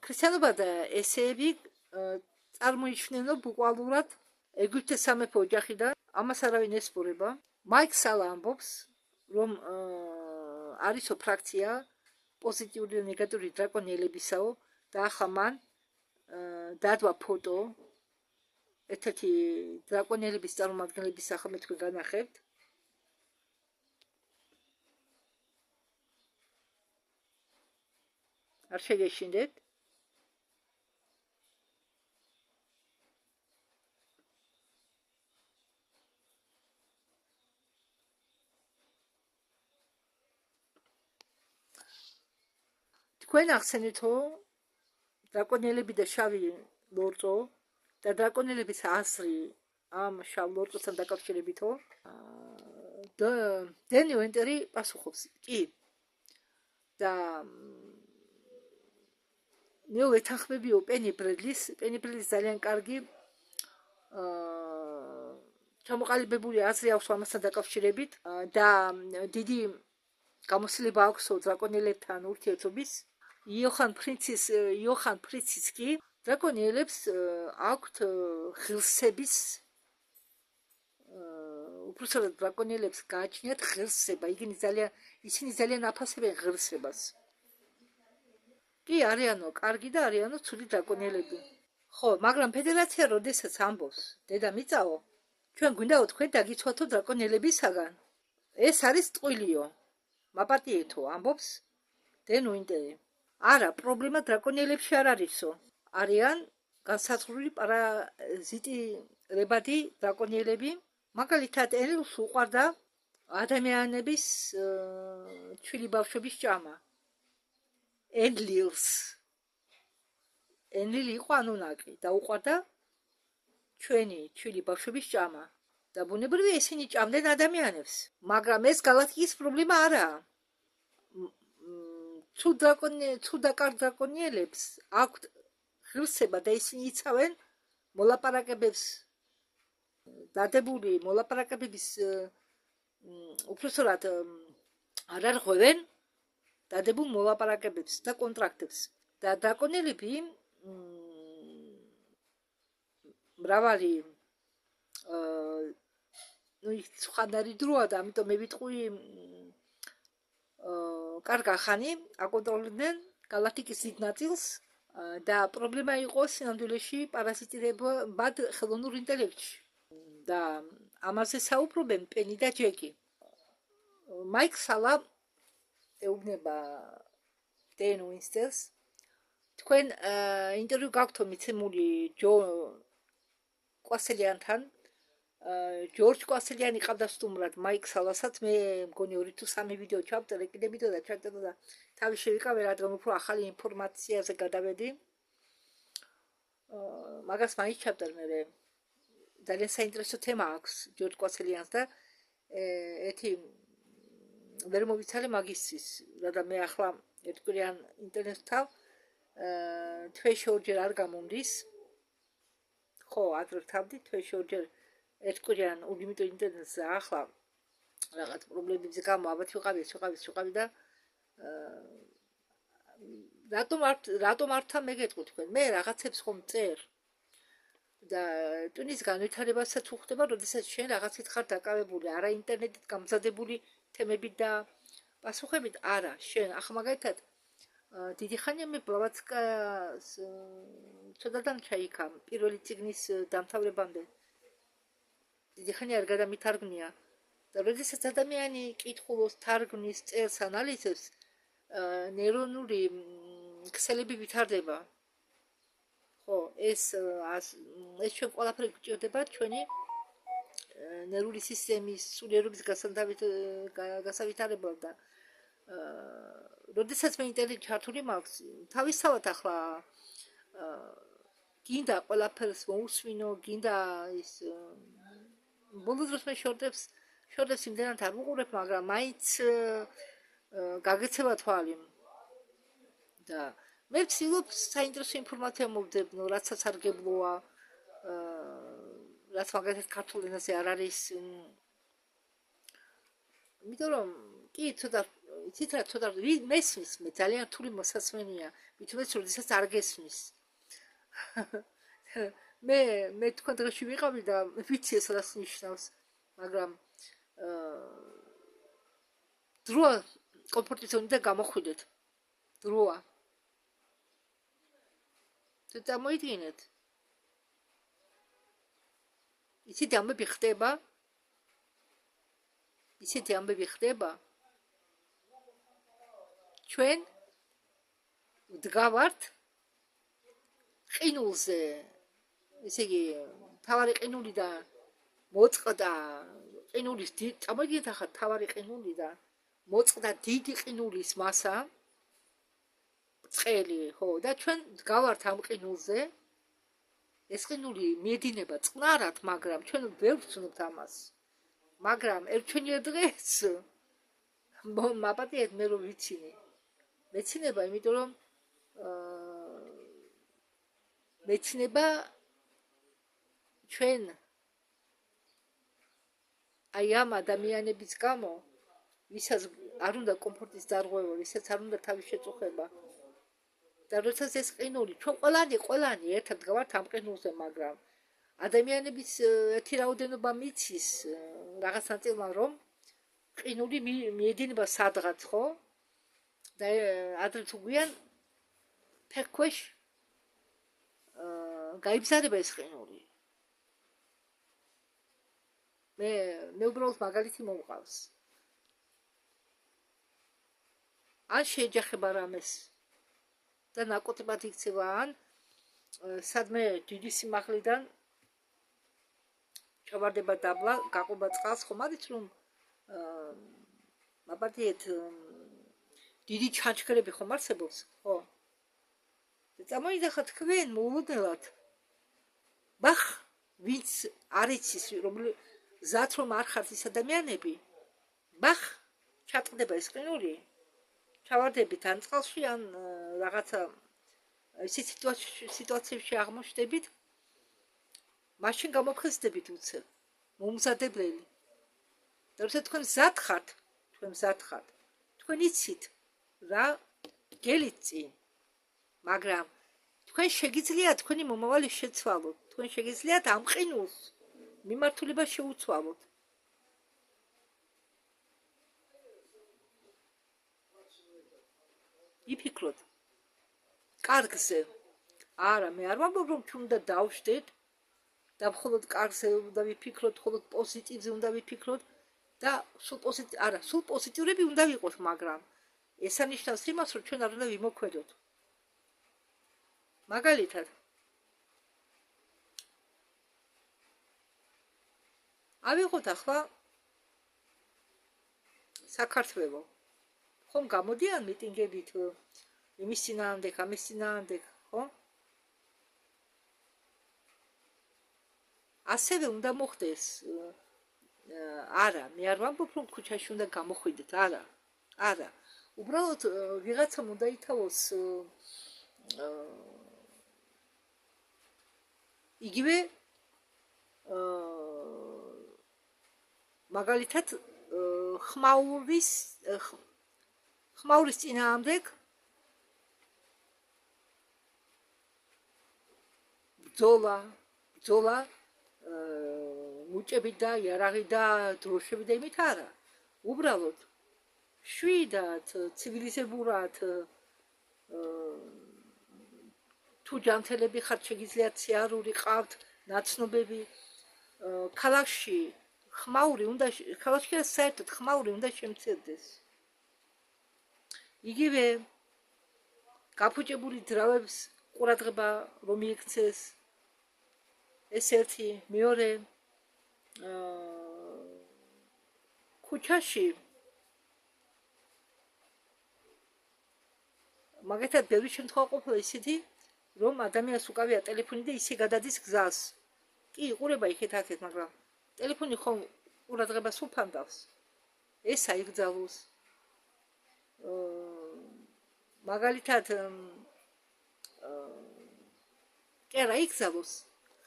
ქრისტიანობა და ესეები წარმოიჩნენო ბუკვალურად ეგვიპტის სამეფო ოჯახიდან ამას არავინ ესწრება მაიკ სალა ამბობს რომ არისო ფრაქცია პოზიტიური და ნეგატიური დრაკონიელებისაო და ახლა მან დადვა ფოტო ერთ-ერთი დრაკონიელების წარმომადგენლების სახე მე თქვენ განახებთ არ შეგეშინდეთ თქვენ ახსენეთო დრაკონიელები და შავი ლორწო და დრაკონიელების აზრი ამ შავ ლორწოსთან დაკავშირებითო დენი ვენტერი პასუხობს კი და მე ვეთანხმებიო პენი ბრედლის ძალიან კარგი ჩამოყალიბებული აზრი აქვს ამასთან დაკავშირებით და დიდი გამოსილება აქვს დრაკონიელებთან ურთიერთობის იოხან ფრიცის კი დრაკონიელებს აქვთ ღირსების უბრალოდ დრაკონიელებს გააჩნიათ ღირსება ისინი ძალიან აფასებენ ღირსებას კი არიანო კარგი და არიანო ცუდი დრაკონიელები ხო მაგრამ ფედერაცია როდესაც ამბობს დედამიწაო ჩვენ გვინდა თქვენ დაგიცვათო დრაკონიელებისაგან ეს არის ტყუილიო მაპატიეთო ამბობს დენ უინტერი არა პრობლემა დრაკონიელებში არ არისო არიან განსაზღვრული პარაზიტირებადი დრაკონიელები მაგალითად ენილს უყვარდა ადამიანების ჩვილი ბავშვების ჭამა ენლილი იყო ანუნაკი და უყვარდა ჩვენი ჩვილი ბავშვების ჭამა და ბუნებრივია ისინი ჭამდნენ ადამიანებს მაგრამ ეს galaktikis პრობლემა არაა ცუდა კარგ დრაკონიელებს აქვთ ღირსება და ისინი იცავენ მოლაპარაკებებს დადებული მოლაპარაკებების უпроსორად არ არღვევენ დადებულ მოლაპარაკებებს და კონტრაქტებს და დრაკონიელები მრავალი ხანდარი დროა და ამიტომ მე ვიტყვი კარგ ახანი აკონტროლებდნენ galaktikis დიდ ნაწილს და პრობლემა იყო სინამდვილეში პარაზიტირებად ხელოვნურ ინტელექტში და ამაზე საუბრობენ პენი და ჯეკი მაიკ სალა ეუბნება დენ უინსტერს თქვენ ინტერვიუ გაქვთ მიცემული ჯო კვასელიანთან ჯორჯ კვასელიანი ყავდა სტუმრად მაიკ სალასაც მე მგონი 2 თუ 3 ვიდეო ჩავწერე კიდე ვიდეო და ჩავწერე და თავი შევიკავე რადგან უფრო ახალი ინფორმაციაზე გადავედი მაგას მაინც ჩავწერე მე ძალიან საინტერესო თემა აქვს ჯორჯ კვასელიანს და ერთი ვერ მოვიცალე მაგისტრის, რადგან მე ახლა ერთკვირიან ინტერნეტს ვთავ, თვეში ორჯერ არ გამომდის. ხო, ადრე ვთავდი, თვეში ორჯერ ერთკვირიან, იმიტომ ინტერნეტზე ახლა რაღაც პრობლემებზე გამო ალბათ ვიყავი და რატომ არ თან მეგეთქო თქვენ? მე რაღაცებს ხომ წერ და ტვინის განვითარებასაც უხდება, როდესაც შენ რაღაცით ხარ დაკავებული, არა ინტერნეტით გამზადებული თემებით და პასუხებით, არა, შენ ახლა მაგალითად დიდი ხანია მე ბლავატსკაიას ცოტადან ჩაიქამ პირველი წიგნის დამთავრებამდე. დიდი ხანია არ გადამითარგმნია და როდესაც ადამიანი კითხულობს, თარგმნის, წერს, ანალიზებს, ნეირონული ქსელები ვითარდება. ხო, ეს ჩვენ ყველაფერი გვჭირდება ჩვენი ნერვული სისტემის სულიერობის გასავითარებლად და როდესაც მე ინტერნეტში ჩართული მაქვს, თავისთავად ახლა გინდა ყველაფერს მოусვინო, გინდა ის ბოლო დროს მე შორტებს იმდენად არ ვუყურებ, მაგრამ მაინც გაგეცემა თვალი და მე ვცდილობ საინტერესო ინფორმაცია მოვძებნო, რაცაც არ გებლოა, რაც მაგალითად ქართულ ენაზე არ არის. იმიტომ რომ კი ცოტა იცით რა, ცოტა მესმის, მე ძალიან რთული მოსასმენია, მithumetes როდესაც არ გესმის. მე თქვენ დღეში ვიყავი და ვიცი ეს რას ნიშნავს, მაგრამ დროა კომფორტის ზონიდან გამოხვიდეთ. დროა. თუ წამოიდგინეთ. ისეთი ამბები ხდება, ჩვენ ვდგავართ ყინულზე, ესე იგი, თავარი ყინული და მოწყდა ყინულის წამოიდგინეთ ახლა თავარი ყინული და მოწყდა დიდი ყინულის მასა, წყელი, ხო, და ჩვენ ვდგავართ ამ ყინულზე. ეს ყინული მიედინება წყნარად, მაგრამ ჩვენ ვერ ვცნობთ ამას. მაგრამ ერთვენიერ დღეს მაპატიეთ მე რომ ვიცინე. მეცინება, იმიტომ რომ მეცინება ჩვენ აი ამ ადამიანების გამო, ვისაც არ უნდა კომფორტის დარღვევა, ვისაც არ უნდა თავის შეწუხება. და როდესაც ეს ყინული, ჩვენ ყველანი ერთად გავართ ამ ყინულზე, მაგრამ ადამიანების ერთი რაოდენობა მიცის რაღაც ნაწილმა, რომ ყინული მიედინება სადღაც, ხო? და ადრე თუ გვიან ფეხქვეშ გაიბზარება ეს ყინული. მე უბრალოდ მაგალითი მომყავს. ან შეეჯახება რამეს და ნაკოტებად იქცევა, ან სადმე დიდი სიმაღლიდან ჩავარდება დაბლა, გაყובה წყალს, ხომ არის რომ მაპატიეთ დიდი ჩანჩქერები ხომ არსებობს, ხო? და წამოიძახა თქვენ მოულოდნელად. ბახ, ვინც არ იცის, ზათ რომ არ ხართ ის ადამიანები, ბახ, ჩატყდება ეს ყინული. ჩავარდებით ან წყალში, ან რაღაცა ისეთ სიტუაციებში აღმოჩნდებით, მაშინ გამოფხიზდებით უცებ, მომზადებლელი. და როცა თქვენ მზად ხართ, თქვენ იცით რა გელით წინ, მაგრამ თქვენ შეგიძლიათ თქვენი მომავალი შეცვალოთ, თქვენ შეგიძლიათ ამ ყინულს მიმართულება შეუცვალოთ. იფიქროთ კარგზე. არა, მე არ ვამბობ რომ თუ უნდა დავშდეთ და მხოლოდ კარგზე უნდა ვიფიქროთ, მხოლოდ პოზიტივზე უნდა ვიფიქროთ და სულ პოზიტიურები უნდა ვიყოთ, მაგრამ ეს ანიშნავს იმას, რომ ჩვენ არ უნდა ვიმოქმედოთ. მაგალითად, ავიღოთ ახლა საქართველო. ხომ გამოდიან მიტინგებით იმის წინააღმდეგ, ამის წინააღმდეგ, ხო? ასევე უნდა მოხდეს, არა, მე არ ვამბობ რომ ქუჩაში უნდა გამოხვიდეთ, არა. არა. უბრალოდ ვიღაცამ უნდა ითავოს იგივე მაგალითად ხმაურის წინააღმდეგ ბრძოლა მუჭებით და იარაღით და დროშებით და იმით არა. უბრალოდ შვიდად, ცივილიზებურად თუ ჯანმრთელები ხართ, შეგიძლიათ სიარული ყავთ, ნაცნობები, ქალაქში საერთოდ ხმაური უნდა შემცირდეს. იგივე გაფუჭებული ძრავებს ყურადღება რომ მიექცეს. ეს ერთი, მეორე ქუჩაში მაგათად ბევრი შემთხვევა ყოფილა ისეთი, რომ ადამიანს უკავია ტელეფონი და ისე გადადის გზას. კი, იყურება იქეთ-აქეთ, მაგრამ ტელეფონი ხომ ყურადღებას უფანდავს. ეს აიგზავნოს. მაგალითად კი არა იგზავნოს.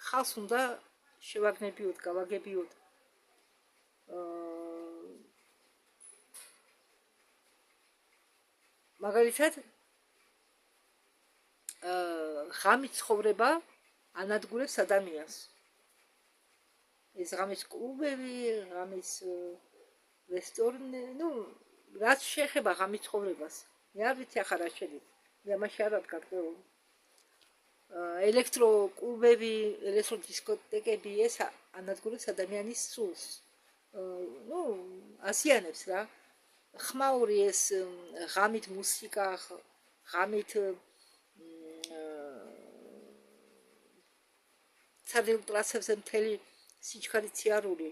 ხალხს უნდა შევაგნებიოთ, გავაგებიოთ. მაგალითად ღამის ცხოვრება ანადგურებს ადამიანს. ეს ღამის კლუბები, ღამის რესტორნები, რაც შეეხება ღამის ცხოვრებას. მე არ ვიცი ახლა რა შედის. მე ამაში არ ვარ გარკვეული. ელექტროკლუბები, ელექტროდისკოტეკები ეს ანადგურებს ადამიანის სულს. ასიანებს რა. ხმაური ეს ღამით მუსიკა, ღამით სარდილ ტრასებზე მთელი სიჩქარე სიარული.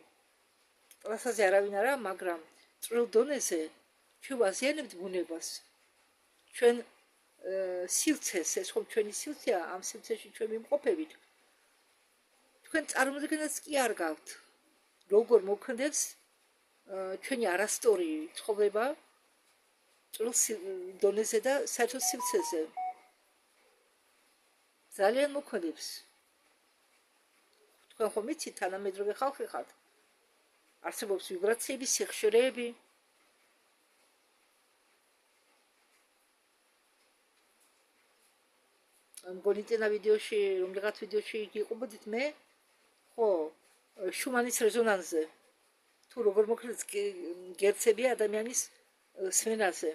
ტრასაზე არავინ არა, მაგრამ წვრილ დონეზე ჩვენ ვაზიანებთ ბუნებას. ჩვენ სივრცეს, ეს ხომ ჩვენი სივრცეა, ამ სივრცეში ჩვენ ვიმყოფებით. თქვენ წარმოდგენას კი არ გაქვთ, როგორ მოქმედებს ჩვენი არასწორი ცხოვრება წვრილ დონეზე და საერთოდ სივრცეზე. ძალიან მოქმედებს. თქვენ ხომ იცით, თანამედროვე ხალხი ხართ. არსებობს ვიბრაციები, სიხშირეები. მგონი წინა ვიდეოში, რომლიღაც ვიდეოში გიყობოდით მე, ხო, შუმანის რეზონანსზე. თუ როგორ მოქმედებს გერცები ადამიანის სმენაზე,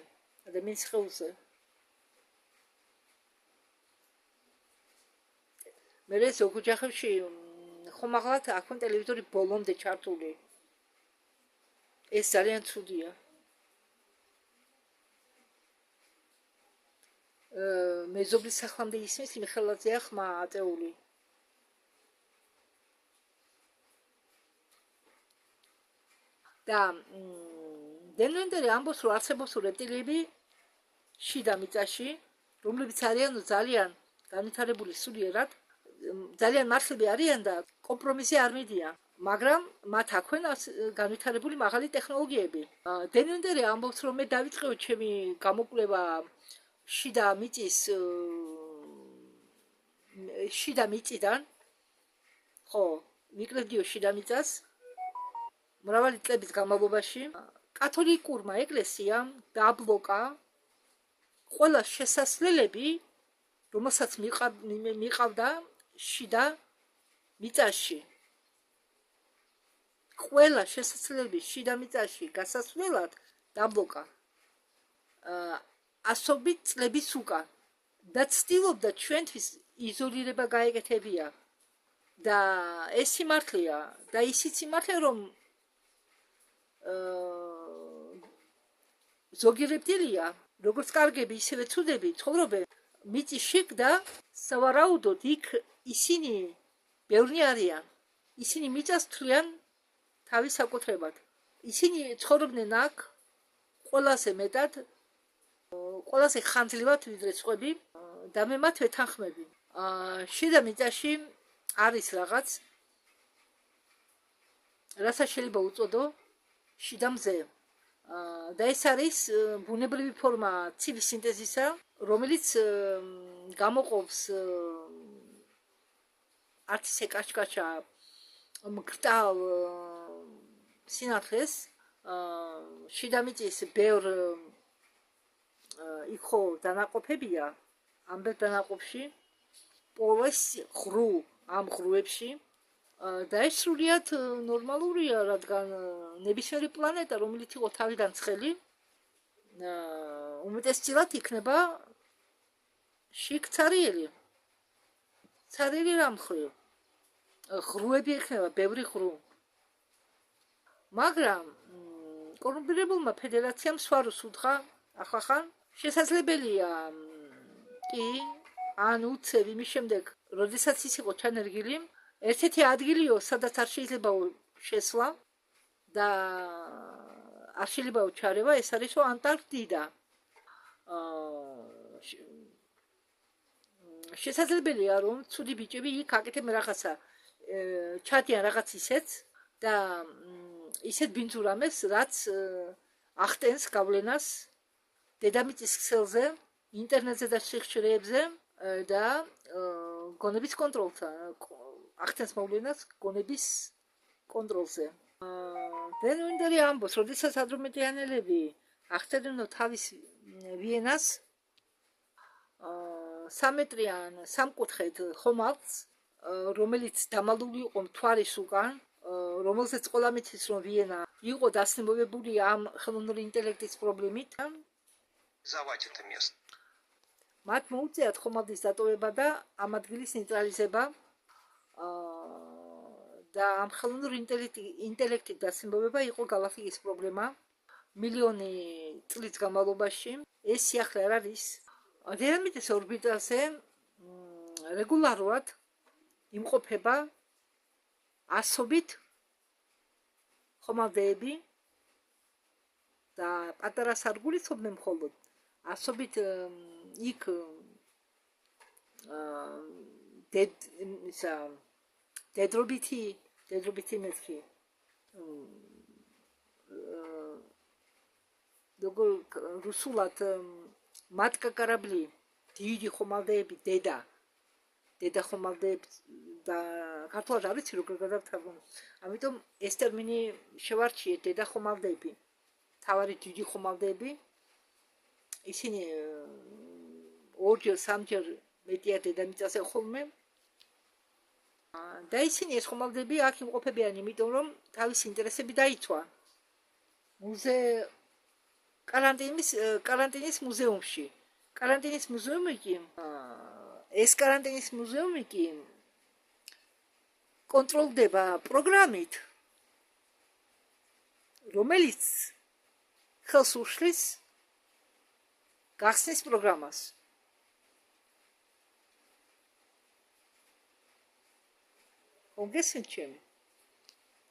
ადამიანის სხეულზე. მე ზოგ ოჯახებში ხომ ახლა აქვთ ტელევიზორი ბოლომდე ჩართული. ეს ძალიან ცუდია. მეზობლის სახლამდე ისმის იმ ხელაზეა ხმა აწეული. და დენვენდერი ამბობს, რომ არსებობს რეპტილიები შიდა მიწაში, რომლებიც არიან ძალიან განვითარებული სულიერად, ძალიან მართლები არიან და კომპრომისი არ მიდიან, მაგრამ მათ აქვენ განვითარებული მაღალი ტექნოლოგიები. დენვენდერი ამბობს, რომ მე დავიწყეო ჩემი გამოკვლევა შიდა მიწიდან, ხო, ვიკლებდიო შიდა მიწას, მრავალი წლების განმავლობაში კათოლიკურმა ეკლესიამ დააბლოკა ყველა შესასვლელები, რომელსაც მიყავდა შიდა მიწაში. ყველა შესასვლელები შიდა მიწაში გასასვლელად დააბლოკა. ასობით წლების უკან და ცდილობდა ჩვენთვის იზოლირება გაეკეთებია. და ეს სიმართლეა და ისიც სიმართლეა, რომ ზოგი რეპტილია, როგორც კარგები, ისევე ცუდები, ცხოვრობენ მიწის შიგ და სავარაუდოდ იქ ისინი ბევრი არიან. ისინი მიწას თვლიან თავის საკუთრებად. ისინი ცხოვრობდნენ აქ ყველაზე მეტად, ყველაზე ხანძლივად ვიდრე სხვები და მე მათ ვეთანხმები. შიდა მიწაში არის რაღაც, რასაც შეიძლება უწოდო შიდა მზე. და ეს არის ბუნებრივი ფორმა ცივის სინთეზისა, რომელიც გამოყოფს არც ისე კაშკაშა მგრტავ სინათლეს, შიდამიწის ბევრ იქ ხო დანაყოფებია, ამ ბევრ დანაყოფში პოლეს ღრუ ამ ღრუებში და ეს სრულიად ნორმალურია, რადგან ნებისმიერი პლანეტა, რომელიც იყო თავიდან ცხელი, უმეტესწილად იქნება შიგ ცარიელი. ცარიელი რა მხრივ? ღრუები იქნება, ბევრი ღრუ. მაგრამ კორუმპირებულმა ფედერაციამ სვაროს უთხრა ახახან შესაძლებელია კი ან უცებ იმის შემდეგ, როდესაც ის იყო ჩანერგილი, ერთ-ერთი ადგილიო, სადაც არ შეიძლება შესვლა და არ შეიძლება ჩარევა, ეს არისო ანტარქტიდა. შესაძლებელია რომ ცუდი ბიჭები იქ აკეთებენ რაღაცა, ჩადიან რაღაც ისეთ და ისეთ ბინძურამეს, რაც ახტენს გავლენას დედამიწის ქსელზე, ინტერნეტზე და სიხშირეებზე და გონების კონტროლთან, ახტენს მოვლენას გონების კონტროლზე. დენვინდერი ამბობს, როდესაც ადრომედიანელები ახდენო თავის ვიენას სამეტრიან სამკუთხედ ხომალდს, რომელიც დამალული იყო მთვარის უკან, რომელზეც ყველა მიცის რომ ვიენა იყო დასნებობებული ამ ხელოვნური ინტელექტის პრობლემით. Завать это место. მათ მოუწიათ ხომალდის დატოვება და ამ ადგილის ნეიტრალიზება და ამ ხელოვნური ინტელექტის დასნებობა იყო გალაქტიკის პრობლემა მილიონი წლის განმავლობაში. ეს სიახლე არ არის დედამიწის ორბიტაზე რეგულარულად იმყოფება ასობით ხომალდეები და პატარა სარგულისობენ მხოლოდ ასობით იქ დედრობითი მეთქი როგორ რუსულად მატკა კარაბლი დიდი ხომალდეები დედა ხომალდეები და ქართულად არ ვიცი როგორ გადავთარგმნო. ამიტომ ეს ტერმინი შევარჩიეთ დედა ხომალდეები, თავარი დიდი ხომალდეები. ისინი ორჯერ სამჯერ მეტია დედამიწაზე ხოლმე და ისინი ეს ხომალდეები აქ იმყოფებიან, იმიტომ რომ თავისი ინტერესები დაიცვა კარანტინის მუზეუმში. კარანტინის მუზეუმი კი კონტროლდება პროგრამით, რომელიც ხელს უშლის გახსნის პროგრამას. გესმით ჩემი?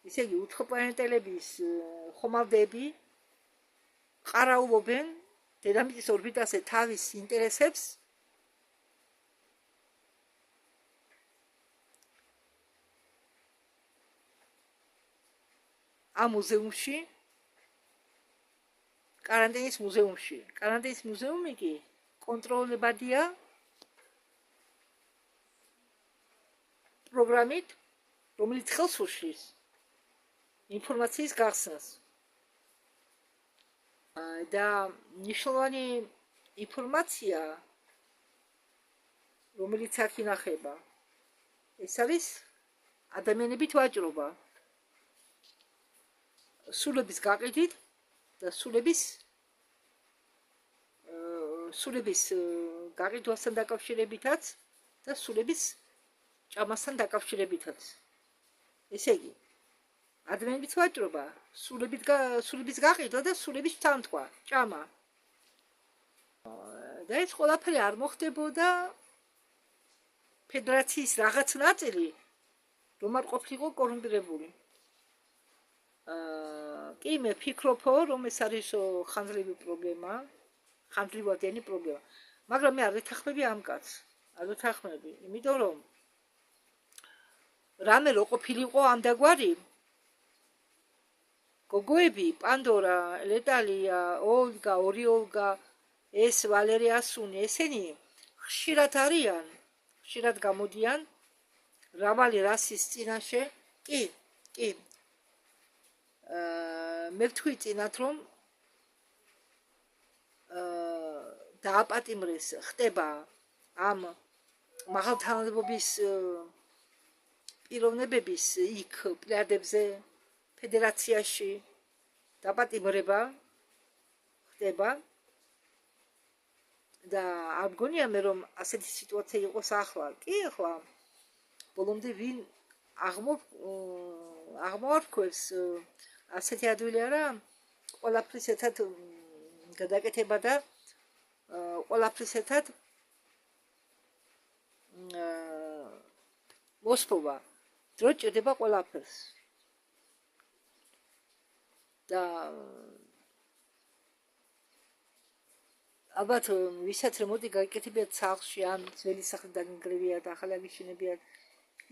ისე იგი უცხოპლანეტელების ხომალდეები ყარაულობენ დედამიწის ორბიტაზე თავის ინტერესებს ამ მუზეუმში, კარანტინის მუზეუმში. კარანტინის მუზეუმი კი კონტროლებადია პროგრამით, რომელიც ხელს უშლის ინფორმაციის გახსნას. და მნიშვნელოვანი ინფორმაცია, რომელიც აქ ინახება, ეს არის ადამიანებით ვაჭრობა. სულების გაყიდვით და სულების გაყიდვასთან დაკავშირებითაც და სულების ჭამასთან დაკავშირებითაც. ესე იგი, ადამიანების ვაჭრობა, სულების გაყიდვა და სულების თანთქვა, ჭამა. და ეს ყველაფერი არ მოხდებოდა ფედერაციის რაღაც ნაწილი, რომ არ ყოფილიყო კორუმპირებული. კი მე ვფიქრობ, რომ ეს არის ხანძრივი პრობლემა, ხანძრივადიანი პრობლემა. მაგრამ მე არ ვეთანხმები ამ კაცს, იმიტომ რომ რამე რო ყოფილიყო ამ დაგვარი გოგოები პანდორა, ლეტალია, ოლგა, ორი ოლგა, ეს ვალერი ასუნი, ესენი ხშირად არიან, ხშირად გამოდიან მრავალი რასის წინაშე. კი. მე ვთქვი წინათ, რომ დააპატიმრეს ხდება ამ მაღალთანადობობის პიროვნებების იქ პლიადებზე, ფედერაციაში დაპატიმრება ხდება და არ მგონია მე რომ ასეთი სიტუაცია იყოს ახლა. კი, ახლა ბოლომდე ვინ აღმოარქვევს ასეთი ადვილი არა, ყველაფრის ერთად გადაკეთება და ყველაფრის ერთად მოსპობა. დრო ჭირდება ყველაფერს. და ალბათ ვისაც რომ მოდი გაიკეთებიათ სახლში ან ძველი სახლი დაგინგრევიათ, ახალი აგიშენებიათ,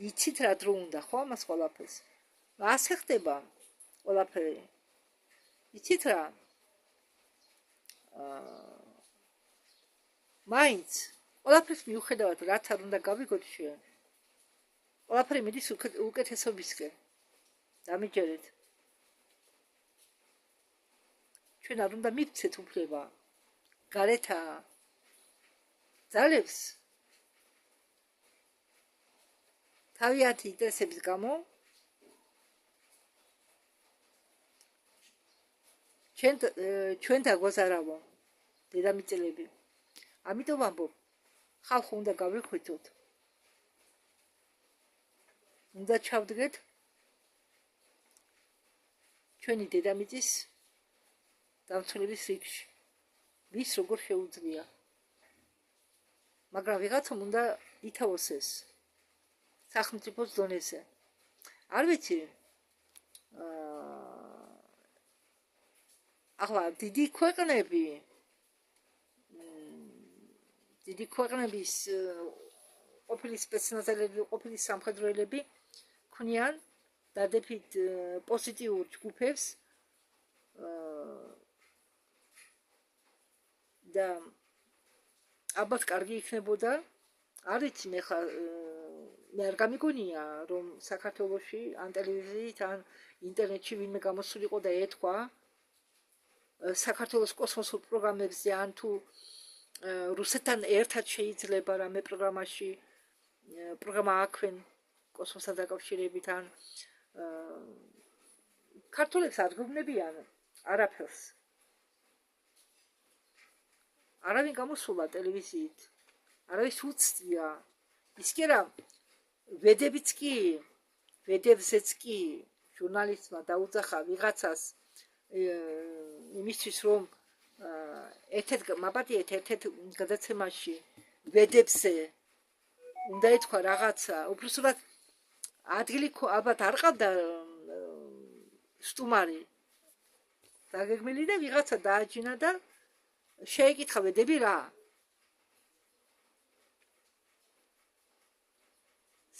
იცით რა დრო უნდა, ხო ამას ყველაფერს. ასე ხდება ყველაფერი. იცით რა? მაინც ყველაფერს მიუხედავად რაც არ უნდა გავიგოთ ჩვენ. ყველაფერი მიდის უკეთესობისკენ. დამიჯერეთ. ჩვენ არ უნდა მივცეთ უფლება გარეთა ძალებს თავიანთი ინტერესების გამო ჩვენ დაგვაზარავო დედამიწელები. ამიტომ ამბობ, ხალხი უნდა გავიხვიძოთ. უნდა ჩავდგეთ ჩვენი დედამიწის დამცველების რიგში. ვის როგორ შეუძლია. მაგრამ ვიღაცამ უნდა ითავოს ეს სახელმწიფოს დონეზე. არ ვიცი. ახლა დიდი ქვეყნების ყოფილი სპეცნაზელები, ყოფილი სამხედროელები ქმნიან დადებით პოზიტიურ ჯგუფებს და ალბათ კარგი იქნებოდა. არ ვიცი, მე არ გამიგონია რომ საქართველოში ან ტელევიზიით ან ინტერნეტში ვინმე გამოსულიყო და ეთქვა საქართველოს კოსმოსურ პროგრამებზე ან თუ რუსეთთან ერთად შეიძლება რამე პროგრამა აქვენ კოსმოსთან დაკავშირებით ან ქართველებს ადგილობნებიან არაფერს. არავინ გამოსულა ტელევიზიით, არავის უცდია. ის კი რა, ვედებზეც კი ჟურნალისტმა დაუძახა ვიღაცას იმისთვის რომ მაპატიეთ ერთ-ერთ გადაცემაში ვედებზე უნდა ეთქვა რაღაცა, უბრალოდ ადგილი ალბათ არ ყავდა სტუმარი დაგეგმილი და ვიღაცა დააჯინა და შეეკითხა ვედები რა.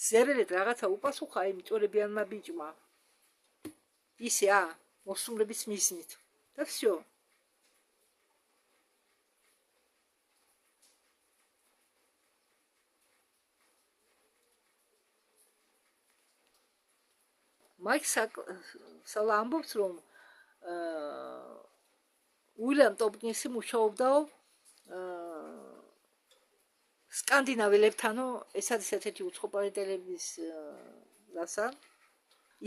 ზერელეთ რაღაცა უპასუხა იმ წორებიანმა ბიჭმა. ისე მოსუმლების მიზნით. და всё. მაიკ სალა ამბობს რომ უილიამ ტოპკინსი მუშაობდაო სკანდინაველებთანო, ეს არის ერთ-ერთი უცხოპარი ტელევიზიის დასა.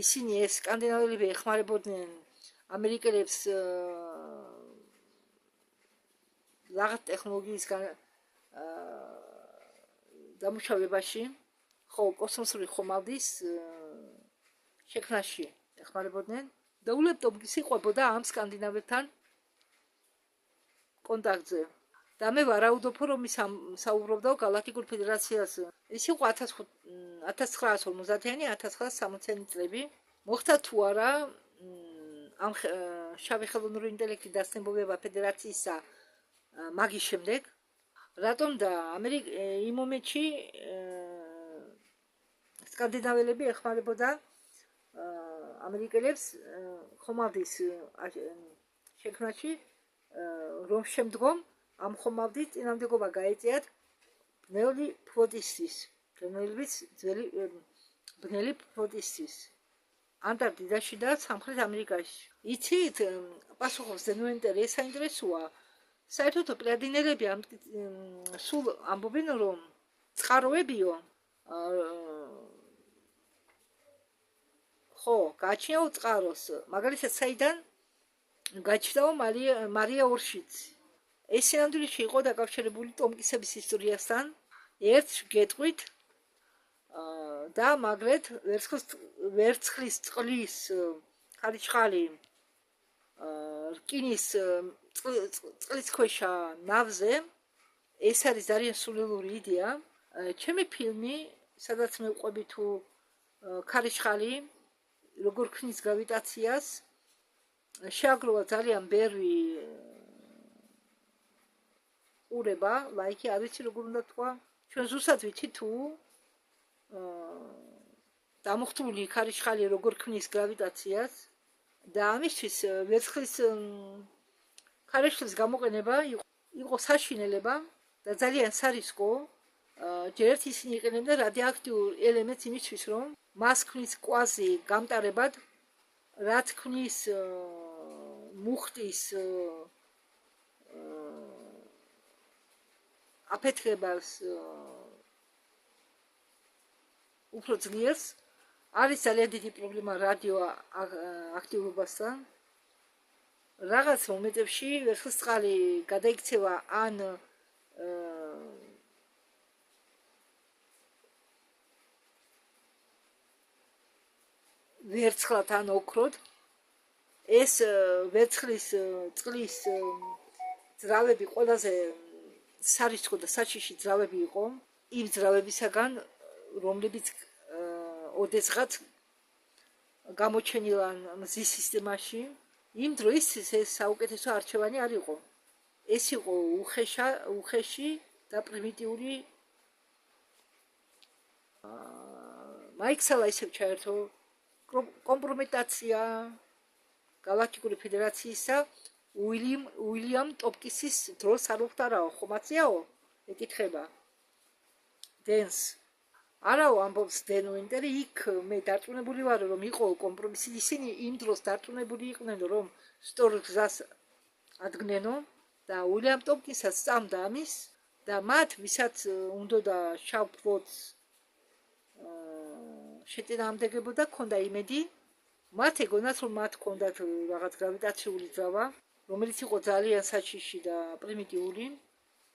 ისინი ეს სკანდინაველები ეხმარებოდნენ ამერიკელებს რაღაც ტექნოლოგიის დამუშავებაში, ხო, კოსმოსური ხომალდის შექმნაში ეხმარებოდნენ და უილიამ ტოპკინსი ყვებოდა ამ სკანდინაველთან კონტაქტზე. და მე ვარაუდობ რომ ის საუბრობდა გალაქტიკურ ფედერაციაზე. ის იყო 1950-იანი 1960-იანი წლები. მოხდა თუ არა ამ შავი ხელოვნური ინტელექტის დასნებობება ფედერაციისა მაგის შემდეგ, რატომ და იმ მომენტში სკანდინაველები ეხმარებოდა ამერიკელებს ხომალდის შექმნაში, რომ შემდგომ ამ ხომალდის წინამდებობა გაეწიათ ბნელი ფლოტისთვის, რომელიც ძველი ბნელი ფლოტისთვის ანტარქტიდაში და სამხრეთ ამერიკაში. იცით, პასუხობს დენუენტერი, ეს საინტერესოა. საერთოდ პლადინელები სულ ამბობენ, რომ წყაროებიო ხო, გააჩნიაო წყაროს, მაგალითად საიდან გაჩნდაო მარია ორშიცი. ეს სინამდვილეში იყო დაკავშირებული ტომკისების ისტორიასთან, ერთ გეტყვით და მაგრეთ ვერცხლის წყლის ხარიჩხალი რკინის წყლისქვეშა ნავზე. ეს არის ძალიან სულელური იდეა. ჩემი ფილმი, სადაც მე ვყვები თუ ხარიჩხალი როგორ ქმნის გრავიტაციას, შეაგროვა ძალიან ბევრი ყურება, ლაიქი, არ ვიცი როგორ უნდა თქვა. ჩვენ ზუსტად ვიცით თუ დამუხტული ხარიჩხალი როგორ ქმნის გრავიტაციას და ამისთვის ვერცხლის ხარიჩხლის გამოყენება იყო საშინელება და ძალიან სარისკო. ჯერ ერთ ისინი იყენებდნენ რადიოაქტიურ ელემენტს იმისთვის, რომ მას ქმნის კვაზი გამტარებად, რაც ქმნის მუხტის აფეთქებას უფრო ძლიერს. არის ძალიან დიდი პრობლემა რადიოაქტიურობასთან. რაღაც მომენტებში ვერცხლისწყალი გადაიქცევა ან ვერცხლად ან ოქროდ. ეს ვერცხლის წყლის ძრავები ყველაზე სარისკო და საჩიში ძრავები იყო იმ ძრავებისაგან, რომლებიც ოდესღაც გამოჩენილა მზის სისტემაში. იმ დროისთვის ეს საუკეთესო არჩევანი არ იყო. ეს იყო უხეში და პრიმიტიული. მაიქსალა ისევ ჩაერთო კომპრომეტაცია გალაქტიკური ფედერაციისა უილიამ ტოპკისის დროს არ უხდარაო, ხომაციაო? ეკითხება დენს. არაო, ამბობს დენ უინტერი, იქ მე დარწმუნებული ვარ, რომ იყო კომპრომისი. ისინი იმ დროს დარწმუნებული იყვნენ, რომ სწორ გზას ადგნენო და უილიამ ტოპკისას სწამდა ამის და მათ, ვისაც უნდოდა შავ ფლოტს შეწინააღმდეგებოდა, ჰქონდა იმედი, მათ ეგონათ, რომ მათ ჰქონდათ რაღაც გრავიტაციული ძრავა, რომელიც იყო ძალიან საჩიში და პრიმიტიული.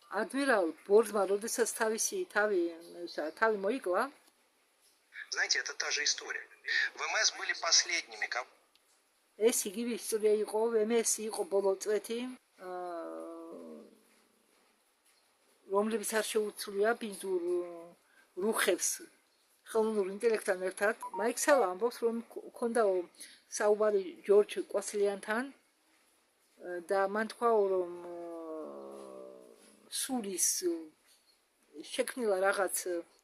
адмирал Борзман, როდესაც თავისი თავი მოიკლა. Знаете, это та же история. ВМС были последними, кого... ეს იგივე ისტორია იყო, VMS იყო ბოლო წვეთი, რომლებიც არ შეუცვლია ბინძურ რუხებს ხელოვნურ ინტელექტთან ერთად. მაიქსალა ამბობს, რომ ჰქონდაო საუბარი ჯორჯ კვასლიანთან და მან თქვაო, რომ სულის შექმნილა რაღაც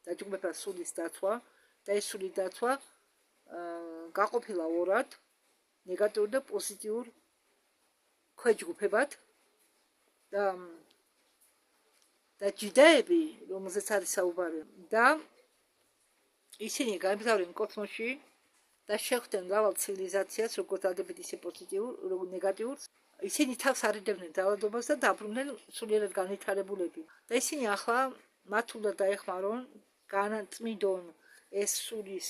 დაჯგუფება სულის დაცვა და ეს სული დაცვა გაყოფილა ორად, ნეგატიურ და პოზიტიურ ქვეჯგუფებად და ჯიდაები, რომელზეც არის საუბარი, და ისინი გაემგზავრნენ კოსმოსში და შეხვდნენ მრავალ ცივილიზაციას, როგორც დადებითი, ისე პოზიტიურ, როგორც ნეგატიურს. ისინი თავს არიდებდნენ ძალადობას და დაბრუნდნენ სულიერად განვითარებულები. და ისინი ახლა მათ უნდა დაეხმარონ, განაწმიდონ ეს სულის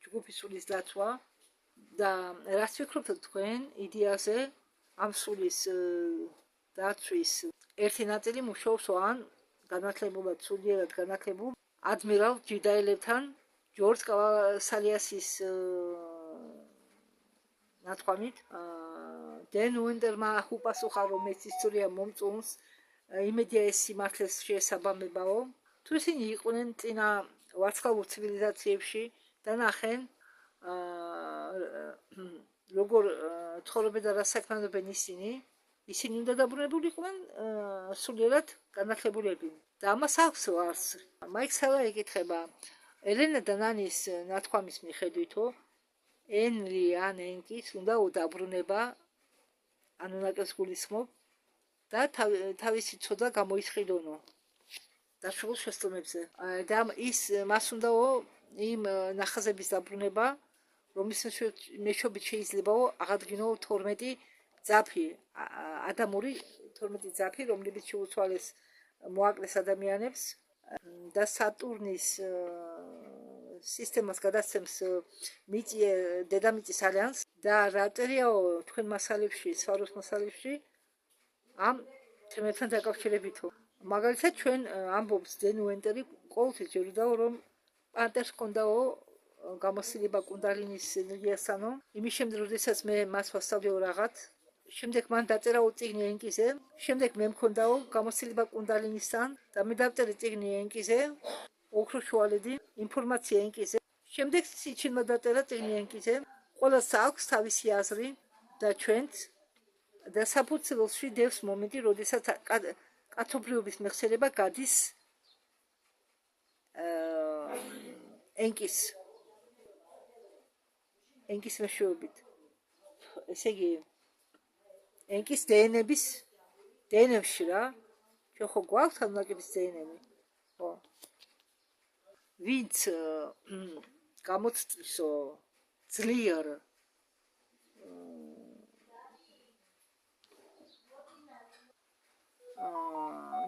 ჯგუფის სულის დაცვა და რას ფიქრობთ თქვენ იდეაზე ამ სულის დაცვის ერთი ნაწილი მუშაობს ან განათლებულად სულიერად განათლებულ ადმირალ ჯიდაელებთან, ჯორჯ კავასალიასის ნათქვამით. დენ უინტერმა უპასუხა, რომ ეს ისტორია მომწონს, იმედია ეს სიმართლეს შეესაბამებაო. თუ ისინი იყვნენ წინა ვარცხავურ ცივილიზაციებში და ნახენ როგორ ცხოვრობენ და რა საქმიანობენ ისინი უნდა დაბრუნებული იყვნენ სულიერად განათლებულები. და ამას აქვს ვარს. მაიქსალა ეკითხება, ელენა და ნანის ნათქვამის მიხედვითო, ენრი ან ენკის უნდა დაბრუნება ან უნაკეს გულისხმობ და თავისი ცოდვა გამოისყიდონო დაშრულ შესწავლებზე და ის მას უნდაო იმ ნახაზების დაბრუნება რომლის მეშვეობით შეიძლებაო აღადგინო 12 ძაფი ადამური 12 ძაფი რომლებიც შეუცვალეს მოაკლეს ადამიანებს და სატურნის სისტემას გადასცემს მიწი დედამიწის ალიანს და რატერიაო თქვენ მასალებში სვაროს მასალებში ამ თემებთან დაკავშირებითო მაგალითად ჩვენ ამბობს დენ უენტერი ყოველთვის ჯერუდაო რომ პანტერს ჰქონდაო გამოსილება კუნდალინის ენერგიასთანო იმის შემდეგ როდესაც მე მას ვასწავლეო რაღაც შემდეგ მან დაწერაო წიგნი ენკიზე შემდეგ მე მქონდაო გამოსილება კუნდალინისთან და მე დავწერე წიგნი ენკიზე ოქროს შუალედი ინფორმაცია ენკიზე შემდეგ სიჩინმა დაწერა წიგნი ენკიზე ყველას აქვს თავისი აზრი და ჩვენც და საფუძველში დევს მომენტი როდესაც კაცობრიობის მეხსიერება გადის ენკის მეშვეობით ესე იგი ენკის დნმ-ში რა ჩვენ ხო გვაქვს ანაკების დნმ ხო ვინც გამოცდისო ძლიერ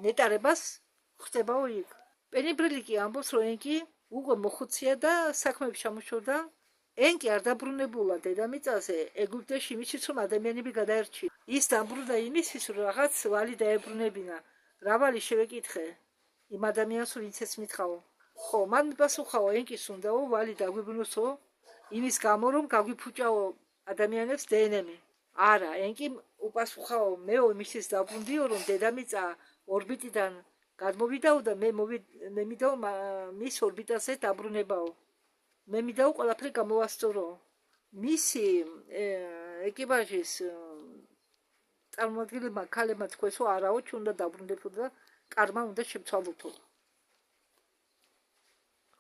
ნეტარებას ხდებაო იქ პენიბრელი კი ამბობს რომ ენკი უკვე მოხუცია და საქმეებში ჩამოშორდა ენკი არ დაბრუნებულა დედამიწაზე ეგვიპტეში იმისთვის რომ ადამიანები გადაერჩინა ის დაბრუნდა იმისთვის რომ რაღაც ვალი დაებრუნებინა რა ვალი შევეკითხე იმ ადამიანს ვინც ეს მითხაო ხო მან მიპასუხაო ენკის უნდაო ვალი დაგვიბრუნოსო იმის გამო რომ გაგვიფუჭაო ადამიანებს დნმ არა ენკი უპასუხაო მეო იმისთვის დაბრუნდიო რომ დედამიწა ორბიტიდან გადმოვიდაო და მე მივიდაო მის ორბიტაზე დაბრუნებაო მე მიდაო ყველაფერი გამოვასწორო მისი ეკიპაჟის წარმომადგენლებმა ქალებმა თქვენსო არაო ჩვენ უნდა დაბრუნდებოდო და კარმა უნდა შემცვალოთო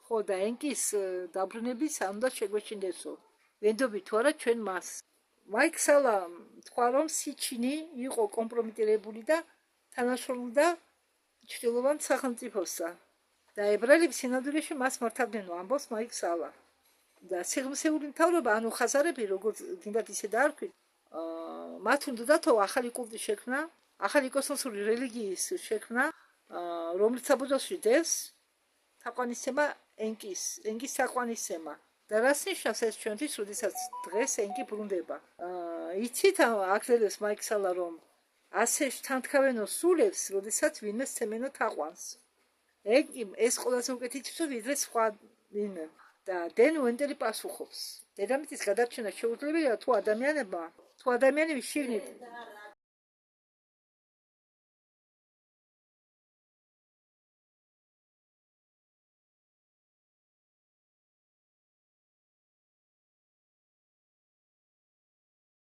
ხო და ენკის დაბრუნების უნდა შეგვეშინდესო ვენდობთ თუ არა ჩვენ მას მაიკ სალა თქვა რომ სიჩინი იყო კომპრომიტირებული და თანაშრომლობდა ჩრდილოვან სახელმწიფოსა და ებრაელები სინამდვილეში მას მართავდნენ ამბობს მაიკ სალა და სიღრმისეული მთავრობა ანუ ხაზარები როგორც გინდათ ისე დაარქვით მათ უნდათო ახალი კულტის შექმნა ახალი კოსმოსური რელიგიის შექმნა რომელიც საბუძველში დევს თაყვანისცემა ენკის თაყვანისცემა და რას ნიშნავს ეს ჩვენთვის როდესაც დღეს ენკი ბრუნდება იცით აგრძელებს მაიკ სალა რომ ასე თანთქავენო სულებს როდესაც ვინმე სცემენო თაყვანს ეს ყველაზე უკეთ იცის ვიდრე სხვა ვინმე და დენ უენტერი პასუხობს დედამიწის გადარჩენა შეუძლებელია თუ ადამიანები შიგნით